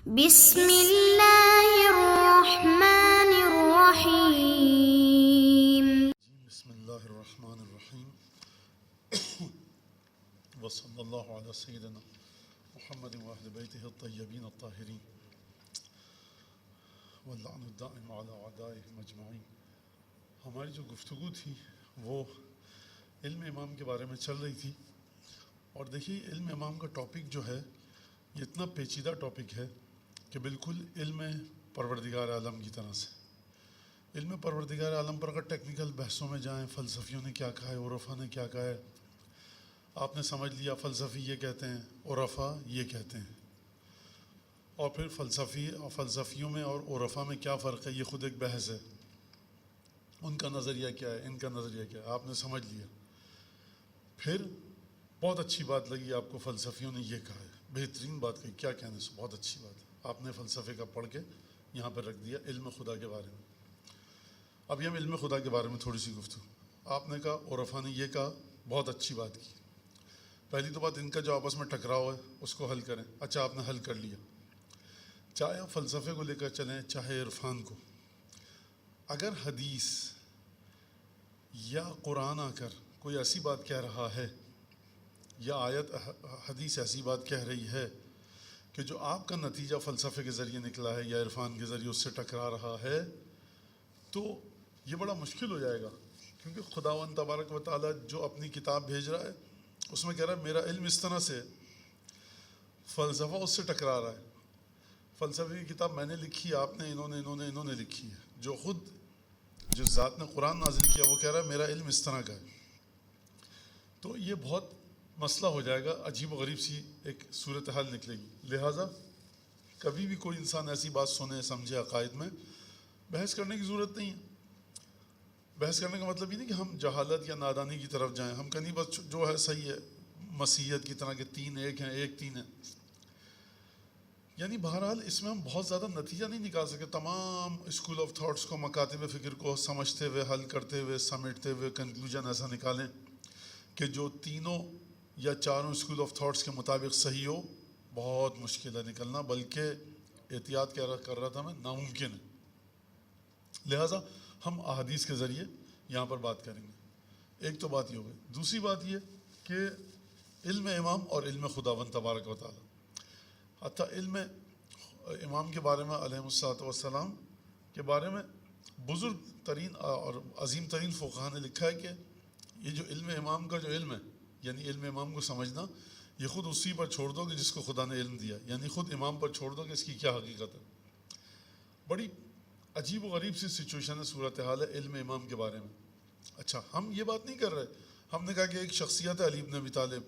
بسم اللہ الرحمن الرحیم. بسم اللہ الرحمن الرحیم وصلی اللہ علی سیدنا محمد واہل بیتہ الطیبین الطاہرین واللعن الدائم علی اعدائہم اجمعین. ہماری جو گفتگو تھی وہ علم امام کے بارے میں چل رہی تھی، اور دیکھیے علم امام کا ٹاپک جو ہے یہ اتنا پیچیدہ ٹاپک ہے کہ بالکل علم پروردگار عالم کی طرح سے. علم پروردگار عالم پر اگر ٹیکنیکل بحثوں میں جائیں، فلسفیوں نے کیا کہا ہے، عرفا نے کیا کہا ہے، آپ نے سمجھ لیا فلسفی یہ کہتے ہیں، عرفا یہ کہتے ہیں، اور پھر فلسفیوں میں اور عرفا میں کیا فرق ہے، یہ خود ایک بحث ہے. ان کا نظریہ کیا ہے، ان کا نظریہ کیا ہے، آپ نے سمجھ لیا. پھر بہت اچھی بات لگی آپ کو، فلسفیوں نے یہ کہا ہے، بہترین بات کہی، کیا کہنے سے، بہت اچھی بات ہے، آپ نے فلسفے کا پڑھ کے یہاں پر رکھ دیا علم خدا کے بارے میں. ابھی ہم علم خدا کے بارے میں تھوڑی سی گفتگو. آپ نے کہا عرفا نے یہ کہا، بہت اچھی بات کی. پہلی تو بات، ان کا جو آپس میں ٹکراؤ ہے اس کو حل کریں. اچھا آپ نے حل کر لیا. چاہے آپ فلسفے کو لے کر چلیں چاہے عرفان کو، اگر حدیث یا قرآن آ کر کوئی ایسی بات کہہ رہا ہے یا آیت حدیث ایسی بات کہہ رہی ہے کہ جو آپ کا نتیجہ فلسفے کے ذریعے نکلا ہے یا عرفان کے ذریعے اس سے ٹکرا رہا ہے، تو یہ بڑا مشکل ہو جائے گا. کیونکہ خداوند تبارک و تعالیٰ جو اپنی کتاب بھیج رہا ہے اس میں کہہ رہا ہے میرا علم اس طرح سے ہے، فلسفہ اس سے ٹکرا رہا ہے. فلسفے کی کتاب میں نے لکھی، آپ نے، انہوں نے لکھی ہے. جو خود جس ذات نے قرآن نازل کیا وہ کہہ رہا ہے میرا علم اس طرح کا ہے. تو یہ بہت مسئلہ ہو جائے گا، عجیب و غریب سی ایک صورتحال نکلے گی. لہٰذا کبھی بھی کوئی انسان ایسی بات سنے سمجھے عقائد میں، بحث کرنے کی ضرورت نہیں ہے. بحث کرنے کا مطلب یہ نہیں کہ ہم جہالت یا نادانی کی طرف جائیں. ہم کہیں بس جو ہے صحیح ہے، مسیحیت کی طرح کہ تین ایک ہیں، ایک تین ہے. یعنی بہرحال اس میں ہم بہت زیادہ نتیجہ نہیں نکال سکے. تمام اسکول آف تھاٹس کو، مکاتب فکر کو سمجھتے ہوئے، حل کرتے ہوئے، سمیٹتے ہوئے کنکلوژن ایسا نکالیں کہ جو تینوں یا چاروں اسکول آف تھاٹس کے مطابق صحیح ہو. بہت مشکل ہے نکلنا، بلکہ احتیاط کر رہا تھا میں، ناممکن ہے. لہٰذا ہم احادیث کے ذریعے یہاں پر بات کریں گے. ایک تو بات یہ ہو گئی. دوسری بات یہ کہ علم امام اور علم خداوند تبارک و تعالیٰ، حتیٰ علم امام کے بارے میں علیہ الصلوۃ والسلام کے بارے میں بزرگ ترین اور عظیم ترین فقہا نے لکھا ہے کہ یہ جو علم امام کا جو علم ہے، یعنی علم امام کو سمجھنا، یہ خود اسی پر چھوڑ دو کہ جس کو خدا نے علم دیا، یعنی خود امام پر چھوڑ دو کہ اس کی کیا حقیقت ہے. بڑی عجیب و غریب سی سچویشن ہے، صورتحال ہے علم امام کے بارے میں. اچھا ہم یہ بات نہیں کر رہے. ہم نے کہا کہ ایک شخصیت ہے علی ابن ابی طالب،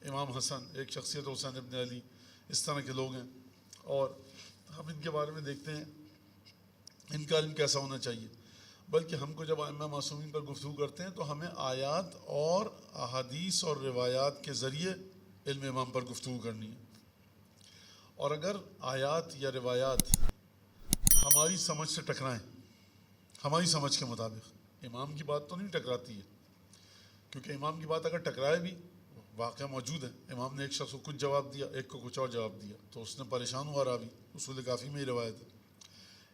امام حسن، ایک شخصیت ہے حسین ابن علی، اس طرح کے لوگ ہیں، اور ہم ان کے بارے میں دیکھتے ہیں ان کا علم کیسا ہونا چاہیے. بلکہ ہم کو جب ائمہ معصومین پر گفتگو کرتے ہیں تو ہمیں آیات اور احادیث اور روایات کے ذریعے علم امام پر گفتگو کرنی ہے. اور اگر آیات یا روایات ہماری سمجھ سے ٹکرائیں، ہماری سمجھ کے مطابق، امام کی بات تو نہیں ٹکراتی ہے، کیونکہ امام کی بات اگر ٹکرائے بھی، واقعہ موجود ہے، امام نے ایک شخص کو کچھ جواب دیا، ایک کو کچھ اور جواب دیا، تو اس نے پریشان ہوا راوی. اصول کافی میں یہ روایت ہے.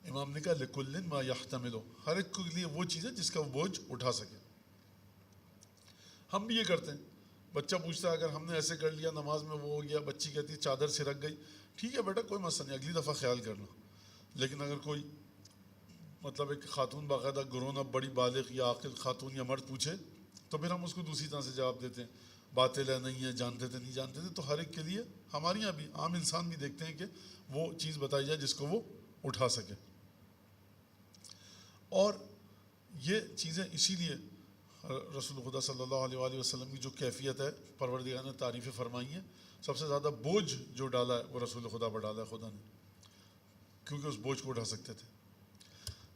امام نے کہا لکل ما یحتملو، ہر ایک کے لیے وہ چیز ہے جس کا وہ بوجھ اٹھا سکے. ہم بھی یہ کرتے ہیں. بچہ پوچھتا ہے اگر ہم نے ایسے کر لیا نماز میں وہ ہو گیا، بچی کہتی ہے چادر سے رکھ گئی، ٹھیک ہے بیٹا کوئی مسئلہ نہیں، اگلی دفعہ خیال کرنا. لیکن اگر کوئی مطلب ایک خاتون باقاعدہ گرون اپ بڑی بالغ یا عاقل خاتون یا مرد پوچھے تو پھر ہم اس کو دوسری طرح سے جواب دیتے ہیں، باطل ہے، نہیں ہے، جانتے تھے نہیں جانتے تھے. تو ہر ایک کے لیے، ہمارے یہاں بھی عام انسان بھی دیکھتے ہیں کہ وہ چیز بتائی جائے جس کو وہ اٹھا سکے. اور یہ چیزیں اسی لیے رسول خدا صلی اللہ علیہ وآلہ وسلم کی جو کیفیت ہے پروردگار نے تعریفیں فرمائی ہیں. سب سے زیادہ بوجھ جو ڈالا ہے وہ رسول خدا پر ڈالا ہے خدا نے، کیونکہ اس بوجھ کو اٹھا سکتے تھے.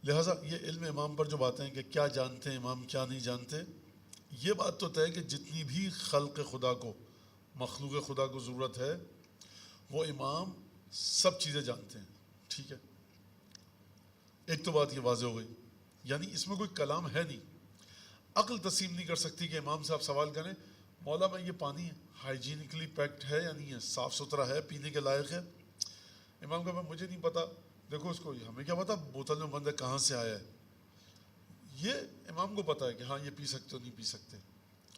لہٰذا یہ علم امام پر جو باتیں ہیں کہ کیا جانتے ہیں امام کیا نہیں جانتے، یہ بات تو طے ہے کہ جتنی بھی خلق خدا کو، مخلوق خدا کو ضرورت ہے وہ امام سب چیزیں جانتے ہیں. ٹھیک ہے، ایک تو بات یہ واضح ہو گئی. یعنی اس میں کوئی کلام ہے نہیں. عقل تسلیم نہیں کر سکتی کہ امام سے آپ سوال کریں مولا میں یہ پانی ہائیجینکلی پیکڈ ہے یا نہیں ہے، صاف ستھرا ہے، پینے کے لائق ہے. امام کا مجھے نہیں پتا، دیکھو اس کو، ہمیں کیا پتا بوتل میں بند ہے کہاں سے آیا ہے، یہ امام کو پتا ہے کہ ہاں یہ پی سکتے ہو نہیں پی سکتے.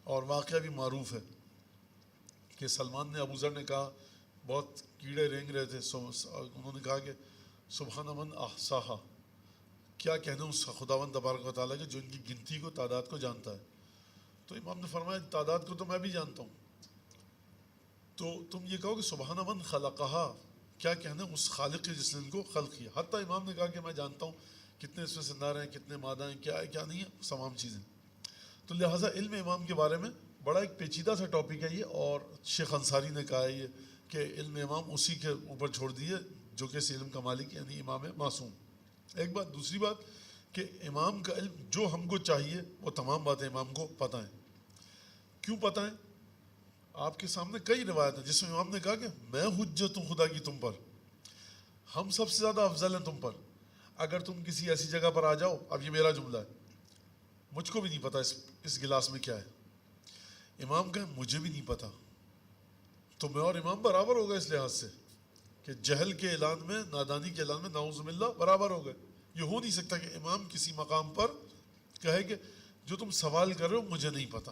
اور واقعہ بھی معروف ہے کہ سلمان نے ابو ذر نے کہا، بہت کیڑے رینگ رہے تھے، انہوں نے کہا کہ سبحان من احصاہا، کیا کہنا اس خداوند تبارک و تعالیٰ کے جو ان کی گنتی کو، تعداد کو جانتا ہے. تو امام نے فرمایا تعداد کو تو میں بھی جانتا ہوں، تو تم یہ کہو کہ سبحان من خلقہا، کیا کہنا اس خالق کے جس نے ان کو خلق کیا. حتیٰ امام نے کہا کہ میں جانتا ہوں کتنے اس میں سے نر ہیں، کتنے مادہ ہیں، کیا ہے کیا نہیں ہے، تمام چیزیں. تو لہٰذا علم امام کے بارے میں بڑا ایک پیچیدہ سا ٹاپک ہے یہ، اور شیخ انصاری نے کہا ہے یہ کہ علم امام اسی کے اوپر چھوڑ دیے جو کہ اس علم کا مالک یعنی امام معصوم. ایک بات. دوسری بات کہ امام کا علم جو ہم کو چاہیے وہ تمام باتیں امام کو پتہ ہیں. کیوں پتہ ہیں؟ آپ کے سامنے کئی روایت ہیں جس میں امام نے کہا کہ میں حجت ہوں خدا کی تم پر، ہم سب سے زیادہ افضل ہیں تم پر. اگر تم کسی ایسی جگہ پر آ جاؤ، اب یہ میرا جملہ ہے، مجھ کو بھی نہیں پتا اس گلاس میں کیا ہے، امام کہیں مجھے بھی نہیں پتا، تو میں اور امام برابر ہو گئے اس لحاظ سے کہ جہل کے اعلان میں، نادانی کے اعلان میں نعوذ باللہ برابر ہو گئے. یہ ہو نہیں سکتا کہ امام کسی مقام پر کہے کہ جو تم سوال کر رہے ہو مجھے نہیں پتا.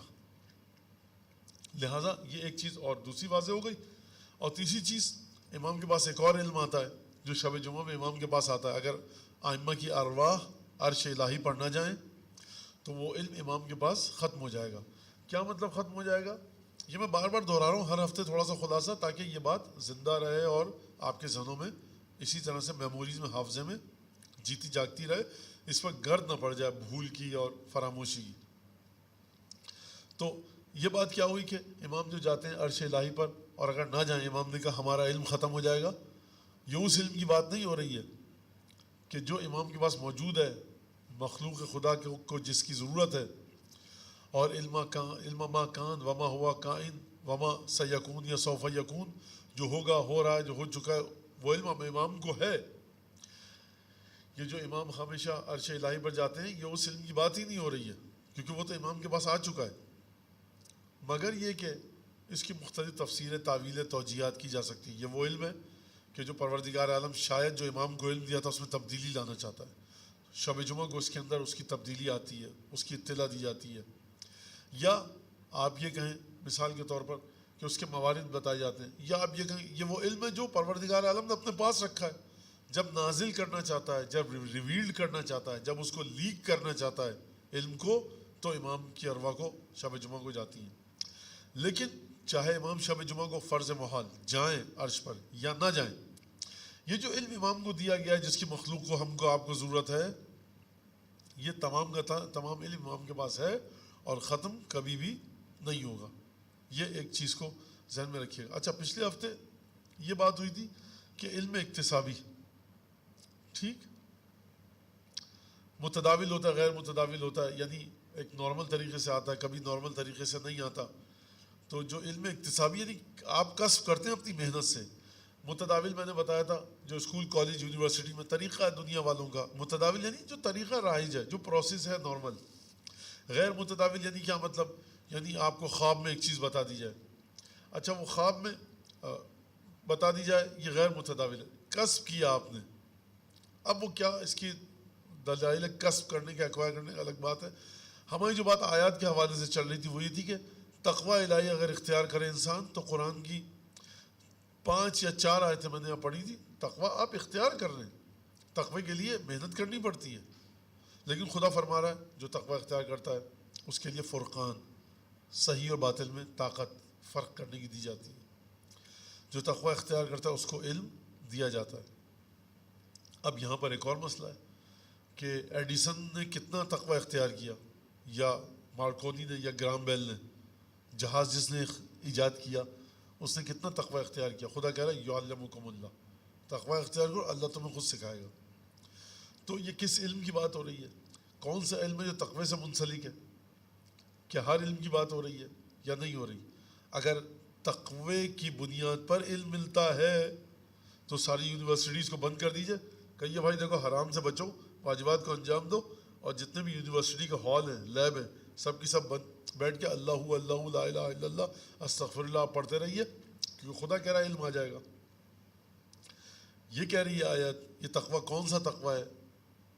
لہٰذا یہ ایک چیز اور دوسری واضح ہو گئی. اور تیسری چیز، امام کے پاس ایک اور علم آتا ہے جو شب جمعہ میں امام کے پاس آتا ہے. اگر ائمہ کی ارواح عرش الہی پر نہ جائیں تو وہ علم امام کے پاس ختم ہو جائے گا. کیا مطلب ختم ہو جائے گا؟ یہ میں بار بار دہرا رہا ہوں ہر ہفتے تھوڑا سا خلاصہ، تاکہ یہ بات زندہ رہے اور آپ کے ذہنوں میں اسی طرح سے میموریز میں، حافظے میں جیتی جاگتی رہے، اس پر گرد نہ پڑ جائے بھول کی اور فراموشی کی. تو یہ بات کیا ہوئی کہ امام جو جاتے ہیں عرش الہی پر، اور اگر نہ جائیں، امام نے کہا ہمارا علم ختم ہو جائے گا. یہ اس علم کی بات نہیں ہو رہی ہے کہ جو امام کے پاس موجود ہے، مخلوق خدا کو جس کی ضرورت ہے، اور علم ما کان وما ہوا کائن وما سیکون یا سوف یکون، جو ہوگا ہو رہا ہے، جو ہو چکا ہے، وہ علم امام کو ہے. یہ جو امام ہمیشہ عرش الہی پر جاتے ہیں، یہ اس علم کی بات ہی نہیں ہو رہی ہے کیونکہ وہ تو امام کے پاس آ چکا ہے. مگر یہ کہ اس کی مختلف تفسیریں، تعویلیں، توجیہات کی جا سکتی ہیں. یہ وہ علم ہے کہ جو پروردگار عالم شاید جو امام کو علم دیا تھا اس میں تبدیلی لانا چاہتا ہے. شب جمعہ کو اس کے اندر اس کی تبدیلی آتی ہے، اس کی اطلاع دی جاتی ہے. یا آپ یہ کہیں مثال کے طور پر کہ اس کے موارد بتائے جاتے ہیں، یا آپ یہ کہیں یہ وہ علم ہے جو پروردگار عالم نے اپنے پاس رکھا ہے. جب نازل کرنا چاہتا ہے، جب ریویلڈ کرنا چاہتا ہے، جب اس کو لیک کرنا چاہتا ہے علم کو، تو امام کی ارواح کو شب جمعہ کو جاتی ہیں. لیکن چاہے امام شب جمعہ کو فرض محال جائیں عرش پر یا نہ جائیں، یہ جو علم امام کو دیا گیا ہے جس کی مخلوق کو، ہم کو، آپ کو ضرورت ہے، یہ تمام کا تمام علم امام کے پاس ہے اور ختم کبھی بھی نہیں ہوگا. یہ ایک چیز کو ذہن میں رکھیے گا. اچھا، پچھلے ہفتے یہ بات ہوئی تھی کہ علم اکتسابی، ٹھیک، متداول ہوتا ہے، غیر متداول ہوتا ہے، یعنی ایک نارمل طریقے سے آتا ہے، کبھی نارمل طریقے سے نہیں آتا. تو جو علم اکتسابی یعنی آپ کسب کرتے ہیں اپنی محنت سے. متداول میں نے بتایا تھا جو اسکول، کالج، یونیورسٹی میں طریقہ ہے دنیا والوں کا. متداول یعنی جو طریقہ رائج ہے، جو پروسیس ہے نارمل. غیر متداول یعنی کیا مطلب؟ یعنی آپ کو خواب میں ایک چیز بتا دی جائے. اچھا، وہ خواب میں بتا دی جائے، یہ غیر متداول ہے. کسب کیا آپ نے، اب وہ کیا اس کی دلائل کسب کرنے کے، ایکوائر کرنے کا الگ بات ہے. ہماری جو بات آیات کے حوالے سے چل رہی تھی وہ یہ تھی کہ تقوی الہی اگر اختیار کرے انسان تو قرآن کی 5 یا 4 آیتیں میں نے پڑھی تھی. تقوی آپ اختیار کر رہے ہیں، تقوی کے لیے محنت کرنی پڑتی ہے، لیکن خدا فرما رہا ہے جو تقوی اختیار کرتا ہے اس کے لیے فرقان، صحیح اور باطل میں طاقت فرق کرنے کی دی جاتی ہے. جو تقوی اختیار کرتا ہے اس کو علم دیا جاتا ہے. اب یہاں پر ایک اور مسئلہ ہے کہ ایڈیسن نے کتنا تقوی اختیار کیا، یا مارکونی نے، یا گرام بیل نے، جہاز جس نے ایجاد کیا اس نے کتنا تقوی اختیار کیا. خدا کہہ رہا ہے یعلمکم اللہ، تقوی اختیار کرو، اللہ تمہیں خود سکھائے گا. تو یہ کس علم کی بات ہو رہی ہے؟ کون سا علم ہے جو تقوی سے منسلک ہے؟ کیا ہر علم کی بات ہو رہی ہے یا نہیں ہو رہی؟ اگر تقوی کی بنیاد پر علم ملتا ہے تو ساری یونیورسٹیز کو بند کر دیجئے، کہیے بھائی دیکھو حرام سے بچو، واجبات کو انجام دو، اور جتنے بھی یونیورسٹی کے ہال ہیں، لیب ہیں، سب کی سب بند، بیٹھ کے اللہ اللہ لا الہ الا اللہ استغفر اللہ پڑھتے رہیے، کیونکہ خدا کہہ رہا ہے علم آ جائے گا. یہ کہہ رہی ہے آیت یہ تقوی کون سا تقوی ہے؟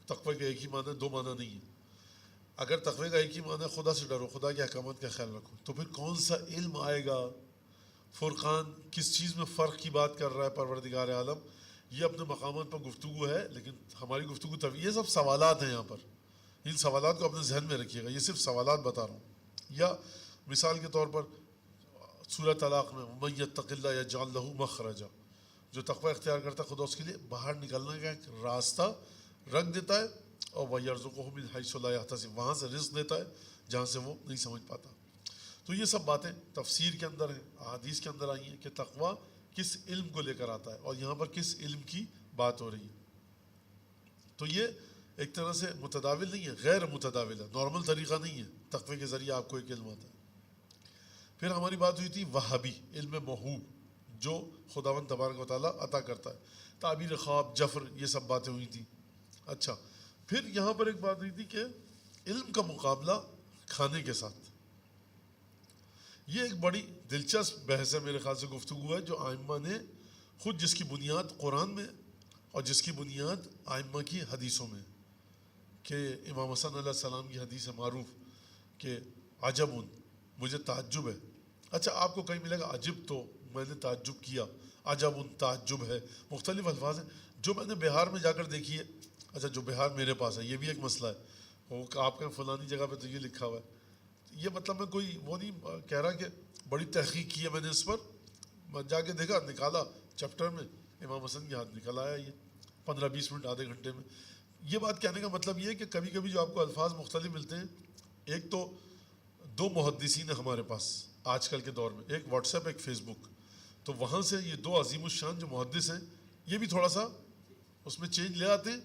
تقوی کا ایک ہی معنی ہے، دو معنی نہیں ہے۔ اگر تقوی کا ایک ہی معنی ہے خدا سے ڈرو، خدا کے احکامات کا خیال رکھو، تو پھر کون سا علم آئے گا؟ فرقان کس چیز میں فرق کی بات کر رہا ہے پروردگار عالم؟ یہ اپنے مقامات پر گفتگو ہے، لیکن ہماری گفتگو طویل، یہ سب سوالات ہیں یہاں پر، ان سوالات کو اپنے ذہن میں رکھیے گا، یہ صرف سوالات بتا رہا ہوں۔ یا مثال کے طور پر سورہ طلاق میں وَمَن يَتَّقِ اللَّهَ يَجْعَلْ لَهُ مَخْرَجًا، جو تقوی اختیار کرتا ہے خدا اس کے لیے باہر نکلنے کا ایک راستہ رکھ دیتا ہے، اور وَيَرْزُقْهُ مِنْ حَيْثُ لَا يَحْتَسِبُ، وہاں سے رزق دیتا ہے جہاں سے وہ نہیں سمجھ پاتا۔ تو یہ سب باتیں تفسیر کے اندر ہیں، احادیث کے اندر آئی ہیں کہ تقوی کس علم کو لے کر آتا ہے، اور یہاں پر کس علم کی بات ہو رہی ہے۔ تو یہ ایک طرح سے متداول نہیں ہے، غیر متداول ہے، نارمل طریقہ نہیں ہے تقوی کے ذریعے آپ کو ایک علم آتا ہے۔ پھر ہماری بات ہوئی تھی وہابی، علم موہوب جو خداوند تبارک و تعالیٰ عطا کرتا ہے، تعبیر خواب، جفر، یہ سب باتیں ہوئی تھیں۔ اچھا، پھر یہاں پر ایک بات ہوئی تھی کہ علم کا مقابلہ کھانے کے ساتھ۔ یہ ایک بڑی دلچسپ بحث ہے، میرے خیال سے گفتگو ہے، جو آئمہ نے خود، جس کی بنیاد قرآن میں اور جس کی بنیاد آئمہ کی حدیثوں میں، کہ امام حسن علیہ السلام کی حدیث ہے معروف کہ عجب، مجھے تعجب ہے۔ اچھا، آپ کو کہیں ملے گا عجب تو میں نے تعجب کیا، عجب تعجب ہے، مختلف الفاظ ہیں۔ جو میں نے بہار میں جا کر دیکھی ہے، اچھا جو بہار میرے پاس ہے، یہ بھی ایک مسئلہ ہے، وہ آپ کے فلانی جگہ پہ تو یہ لکھا ہوا ہے، یہ مطلب میں کوئی وہ نہیں کہہ رہا کہ بڑی تحقیق کی ہے میں نے اس پر، میں جا کے دیکھا، نکالا چیپٹر میں امام حسن کی ہاتھ نکل آیا، یہ 15-20 منٹ آدھے گھنٹے میں۔ یہ بات کہنے کا مطلب یہ ہے کہ کبھی کبھی جو آپ کو الفاظ مختلف ملتے ہیں، ایک تو دو محدثین ہیں ہمارے پاس آج کل کے دور میں، ایک واٹس ایپ، ایک فیس بک، تو وہاں سے یہ دو عظیم الشان جو محدث ہیں، یہ بھی تھوڑا سا اس میں چینج لے آتے ہیں،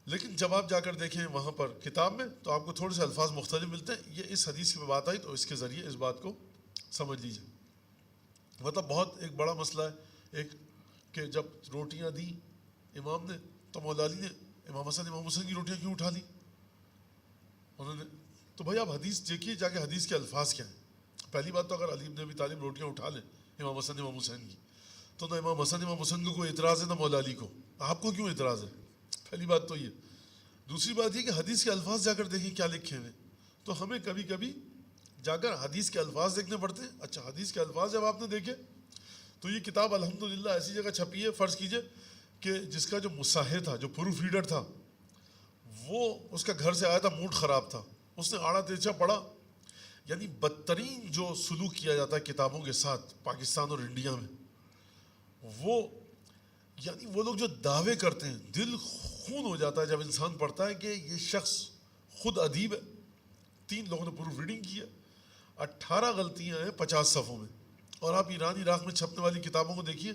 لیکن جب آپ جا کر دیکھیں وہاں پر کتاب میں تو آپ کو تھوڑے سے الفاظ مختلف ملتے ہیں۔ یہ اس حدیث کی بات آئی تو اس کے ذریعے اس بات کو سمجھ لیجیے۔ مطلب بہت ایک بڑا مسئلہ ہے، ایک کہ جب روٹیاں دیں امام نے تو مولا علی نے امام حسن کی روٹیاں کیوں اٹھا لی انہوں نے؟ تو بھائی آپ حدیث دیکھیے جا کے، حدیث کے الفاظ کیا ہیں۔ پہلی بات تو اگر علی بن ابی طالب روٹیاں اٹھا لیں امام حسین کی، تو نہ امام حسن کو کوئی اعتراض ہے نہ مولا علی کو، آپ کو کیوں اعتراض ہے؟ پہلی بات تو یہ۔ دوسری بات یہ کہ حدیث کے الفاظ جا کر دیکھیں کیا لکھے ہوئے، تو ہمیں کبھی کبھی جا کر حدیث کے الفاظ دیکھنے پڑتے ہیں۔ اچھا، حدیث کے الفاظ جب آپ نے دیکھے تو یہ کتاب الحمدللہ ایسی جگہ چھپی ہے، فرض کیجئے کہ جس کا جو مصحح تھا، جو پروف ریڈر تھا، وہ اس کا گھر سے آیا تھا، موڈ خراب تھا، اس نے آڑا تیرچا پڑھا، یعنی بدترین جو سلوک کیا جاتا ہے کتابوں کے ساتھ پاکستان اور انڈیا میں، وہ یعنی وہ لوگ جو دعوے کرتے ہیں، دل خون ہو جاتا ہے جب انسان پڑھتا ہے کہ یہ شخص خود ادیب ہے، 3 لوگوں نے پروف ریڈنگ کی ہے، 18 غلطیاں ہیں 50 صفحوں میں، اور آپ ایران عراق میں چھپنے والی کتابوں کو دیکھیے،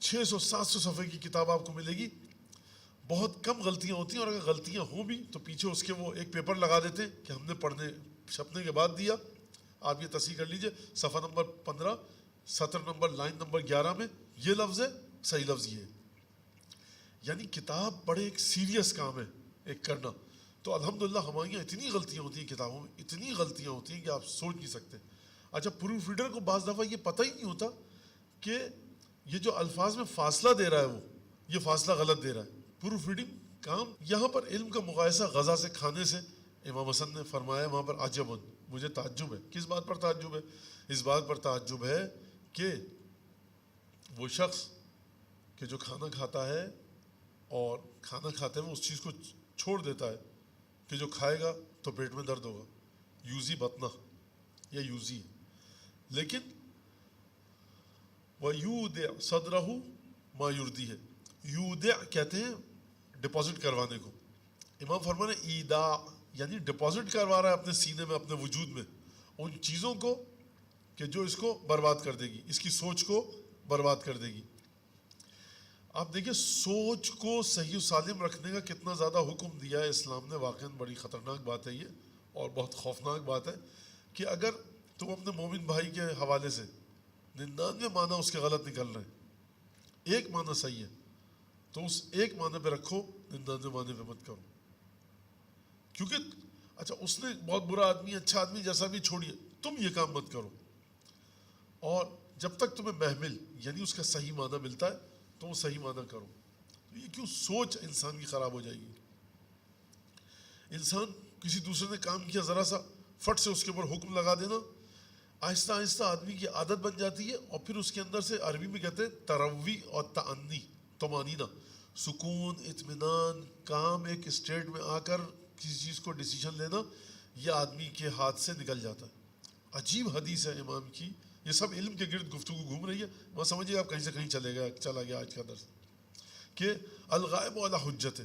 600-700 صفحے کی کتاب آپ کو ملے گی، بہت کم غلطیاں ہوتی ہیں، اور اگر غلطیاں ہوں بھی تو پیچھے اس کے وہ ایک پیپر لگا دیتے ہیں کہ ہم نے چھپنے کے بعد دیا، آپ یہ تصحیح کر لیجئے، صفحہ نمبر 15 سطر نمبر لائن نمبر 11 میں یہ لفظ ہے، صحیح لفظ یہ ہے۔ یعنی کتاب بڑے ایک سیریس کام ہے ایک کرنا۔ تو الحمدللہ ہماری یہاں اتنی غلطیاں ہوتی ہیں کتابوں میں، اتنی غلطیاں ہوتی ہیں کہ آپ سوچ نہیں سکتے۔ اچھا، پروف ریڈر کو بعض دفعہ یہ پتہ ہی نہیں ہوتا کہ یہ جو الفاظ میں فاصلہ دے رہا ہے وہ یہ فاصلہ غلط دے رہا ہے۔ پروف ریڈنگ کام، یہاں پر علم کا مقایسہ غذا سے، کھانے سے، امام حسن نے فرمایا وہاں پر عجب، مجھے تعجب ہے۔ کس بات پر تعجب ہے؟ اس بات پر تعجب ہے کہ وہ شخص کہ جو کھانا کھاتا ہے اور کھانا کھاتے ہوئے اس چیز کو چھوڑ دیتا ہے کہ جو کھائے گا تو پیٹ میں درد ہوگا، یوزی بطنہ یا یوزی ہے، لیکن وَيُودِعْ صَدْرَهُ مَا يُرْدِي ہے، یودع کہتے ہیں ڈپازٹ کروانے کو۔ امام فرمانے ایداع یعنی ڈپازٹ کروا رہا ہے اپنے سینے میں، اپنے وجود میں ان چیزوں کو کہ جو اس کو برباد کر دے گی، اس کی سوچ کو برباد کر دے گی۔ آپ دیکھیں سوچ کو صحیح و سالم رکھنے کا کتنا زیادہ حکم دیا ہے اسلام نے، واقعاً بڑی خطرناک بات ہے یہ، اور بہت خوفناک بات ہے کہ اگر تم اپنے مومن بھائی کے حوالے سے 99 معنی اس کے غلط نکل رہے ہیں، ایک معنی صحیح ہے تو اس ایک معنی پہ رکھو، 99 معنی پہ مت کرو، کیونکہ اچھا اس نے بہت برا آدمی، اچھا آدمی، جیسا بھی چھوڑیے، تم یہ کام مت کرو، اور جب تک تمہیں محمل یعنی اس کا صحیح معنی ملتا ہے تو وہ صحیح معنی کرو. یہ کیوں سوچ انسان کی خراب ہو جائے گی. انسان کسی دوسرے نے کام کیا, ذرا سا فٹ سے اس کے اوپر حکم لگا دینا, آہستہ آہستہ آدمی کی عادت بن جاتی ہے, اور پھر اس کے اندر سے عربی میں کہتے ہیں تروی اور تعنی, طمانینہ, سکون, اطمینان, کام ایک اسٹیٹ میں آ کر کسی چیز کو ڈیسیجن لینا, یہ آدمی کے ہاتھ سے نکل جاتا ہے. عجیب حدیث ہے امام کی, یہ سب علم کے گرد گفتگو گھوم رہی ہے. وہ سمجھیے آپ کہیں سے کہیں چلا گیا آج کا درس, کہ الغائب علی حجت ہے.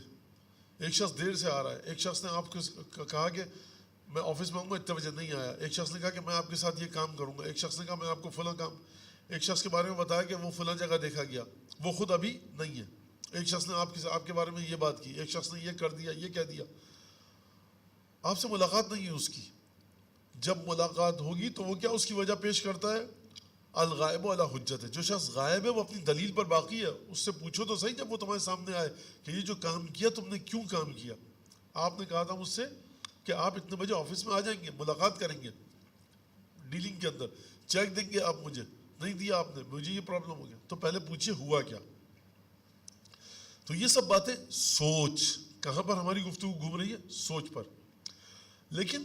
ایک شخص دیر سے آ رہا ہے, ایک شخص نے آپ کو کہا کہ میں آفس میں آؤں گا, اتنے بجے نہیں آیا. ایک شخص نے کہا کہ میں آپ کے ساتھ یہ کام کروں گا. ایک شخص نے کہا میں آپ کو فلاں کام, ایک شخص کے بارے میں بتایا کہ وہ فلاں جگہ دیکھا گیا, وہ خود ابھی نہیں ہے. ایک شخص نے آپ کے بارے میں یہ بات کی, ایک شخص نے یہ کر دیا, یہ کہہ دیا. آپ سے ملاقات نہیں ہے اس کی. جب ملاقات ہوگی تو وہ کیا اس کی وجہ پیش کرتا ہے, الغائب علی حجت ہے. جو شخص غائب ہے وہ اپنی دلیل پر باقی ہے, اس سے پوچھو تو صحیح جب وہ تمہارے سامنے آئے کہ یہ جو کام کیا تم نے کیوں کام کیا. آپ نے کہا تھا مجھ سے کہ آپ اتنے بجے آفس میں آ جائیں گے, ملاقات کریں گے, ڈیلنگ کے اندر چیک دیں گے آپ مجھے, نہیں دیا آپ نے, مجھے یہ پرابلم ہو گیا. تو پہلے پوچھئے ہوا کیا. تو یہ سب باتیں سوچ, کہاں پر ہماری گفتگو گھوم رہی ہے, سوچ پر. لیکن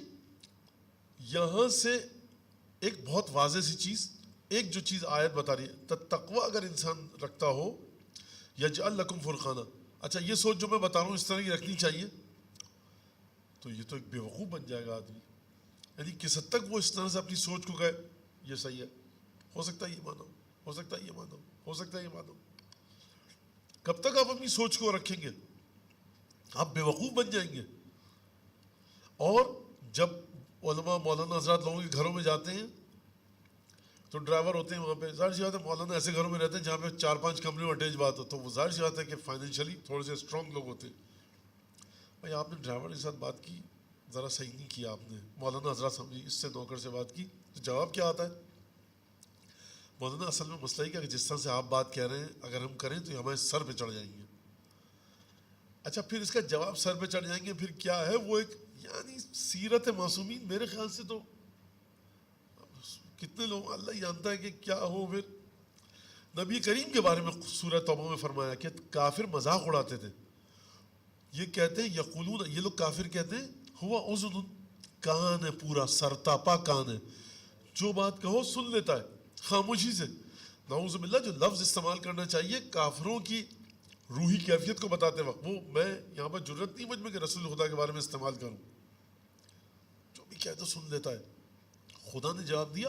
یہاں سے ایک بہت واضح سی چیز, ایک جو چیز آیت بتا رہی ہے, تقوی اگر انسان رکھتا ہو, یجعل لکم فرقانا. اچھا یہ سوچ جو میں بتا رہا ہوں اس طرح کی رکھنی چاہیے, تو یہ تو ایک بیوقوف بن جائے گا آدمی. یعنی کس حد تک وہ اس طرح سے اپنی سوچ کو کہے یہ صحیح ہے, ہو سکتا ہے یہ مانو, ہو سکتا ہے یہ مانو, ہو سکتا ہے یہ مانو. کب تک آپ اپنی سوچ کو رکھیں گے, آپ بیوقوف بن جائیں گے. اور جب علماء مولانا حضرات لوگوں کے گھروں میں جاتے ہیں تو ڈرائیور ہوتے ہیں وہاں پہ, ظاہر سی بات ہے مولانا ایسے گھروں میں رہتے ہیں جہاں پہ 4-5 کمرے میں اٹیچ بات ہو, تو وہ ظاہر سی بات ہے کہ فائنینشلی تھوڑے سے اسٹرانگ لوگ ہوتے ہیں. بھائی آپ نے ڈرائیور کے ساتھ بات کی, ذرا صحیح نہیں کیا آپ نے. مولانا حضرات سمجھے اس سے نوکر سے بات کی, تو جواب کیا آتا ہے, مولانا اصل میں مسئلہ ہی کہ جس طرح سے آپ بات کہہ رہے ہیں اگر ہم کریں تو ہمارے سر پہ چڑھ جائیں گے. اچھا پھر اس کا جواب سر پہ چڑھ جائیں گے پھر کیا ہے, وہ ایک یعنی سیرت معصومین میرے خیال سے تو کتنے لوگ اللہ ہی جانتا ہے کہ کیا ہو. پھر نبی کریم کے بارے میں سورہ توبہ میں فرمایا کہ کافر مذاق اڑاتے تھے, یہ کہتے ہیں یقولون, یہ لوگ کافر کہتے ہیں ہوا اذن, کان ہے پورا سرتاپا کان ہے, جو بات کہو سن لیتا ہے خاموشی سے. نعوذ باللہ, جو لفظ استعمال کرنا چاہیے کافروں کی روحی کیفیت کو بتاتے وقت, وہ میں یہاں پر جرت نہیں مجھ میں کہ رسول خدا کے بارے میں استعمال کروں, جو بھی کہہ تو سن لیتا ہے. خدا نے جواب دیا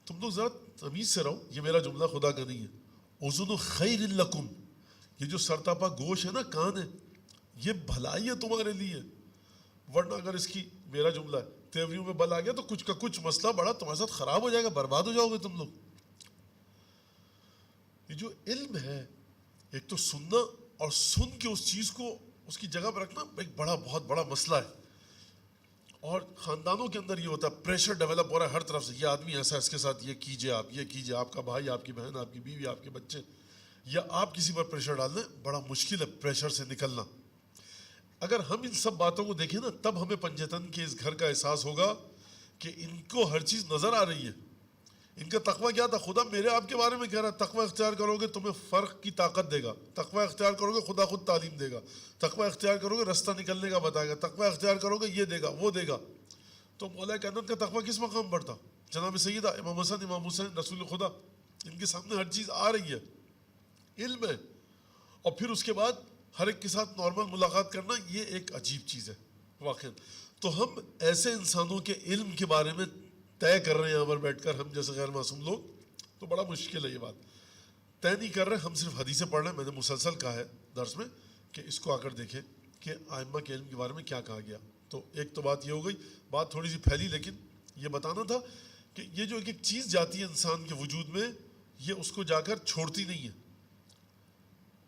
تم لوگ ذرا تمیز سے رہو, یہ میرا جملہ خدا کا نہیں ہے. اذن خیر لکم, یہ جو سرتاپا گوش ہے نا, کان ہے, یہ بھلائی ہے تمہارے لیے. ورنہ اگر اس کی میرا جملہ ہے تیوریوں میں بل آ گیا تو کچھ کا کچھ مسئلہ بڑا تمہارے ساتھ خراب ہو جائے گا, برباد ہو جاؤ گے تم لوگ. یہ جو علم ہے, ایک تو سننا اور سن کے اس چیز کو اس کی جگہ پہ رکھنا ایک بہت بڑا مسئلہ ہے. اور خاندانوں کے اندر یہ ہوتا ہے, پریشر ڈیولپ ہو رہا ہے ہر طرف سے, یہ آدمی ایسا, اس کے ساتھ یہ کیجئے, آپ یہ کیجئے, آپ کا بھائی, آپ کی بہن, آپ کی بیوی, آپ کے بچے, یا آپ کسی پر پریشر ڈال دیں, بڑا مشکل ہے پریشر سے نکلنا. اگر ہم ان سب باتوں کو دیکھیں نا, تب ہمیں پنجتن کے اس گھر کا احساس ہوگا کہ ان کو ہر چیز نظر آ رہی ہے. ان کا تقویٰ کیا تھا, خدا میرے آپ کے بارے میں کہہ رہا ہے تقویٰ اختیار کرو گے تمہیں فرق کی طاقت دے گا, تقویٰ اختیار کرو گے خدا خود تعلیم دے گا, تقویٰ اختیار کرو گے رستہ نکلنے کا بتائے گا, تقویٰ اختیار کرو گے یہ دے گا وہ دے گا. تو مولا کائنات کا تقویٰ کس مقام پر تھا, جناب سیدہ امام حسن, امام حسین, رسول خدا, ان کے سامنے ہر چیز آ رہی ہے, علم ہے. اور پھر اس کے بعد ہر ایک کے ساتھ نارمل ملاقات کرنا, یہ ایک عجیب چیز ہے واقعا. تو ہم ایسے انسانوں کے علم کے بارے میں طے کر رہے ہیں یہاں پر بیٹھ کر, ہم جیسے غیر معصوم لوگ, تو بڑا مشکل ہے. یہ بات طے نہیں کر رہے, ہم صرف حدیثیں پڑھ رہے ہیں. میں نے مسلسل کہا ہے درس میں کہ اس کو آ کر دیکھیں کہ ائمہ کے علم کے بارے میں کیا کہا گیا. تو ایک تو بات یہ ہو گئی, بات تھوڑی سی پھیلی, لیکن یہ بتانا تھا کہ یہ جو ایک چیز جاتی ہے انسان کے وجود میں, یہ اس کو جا کر چھوڑتی نہیں ہے.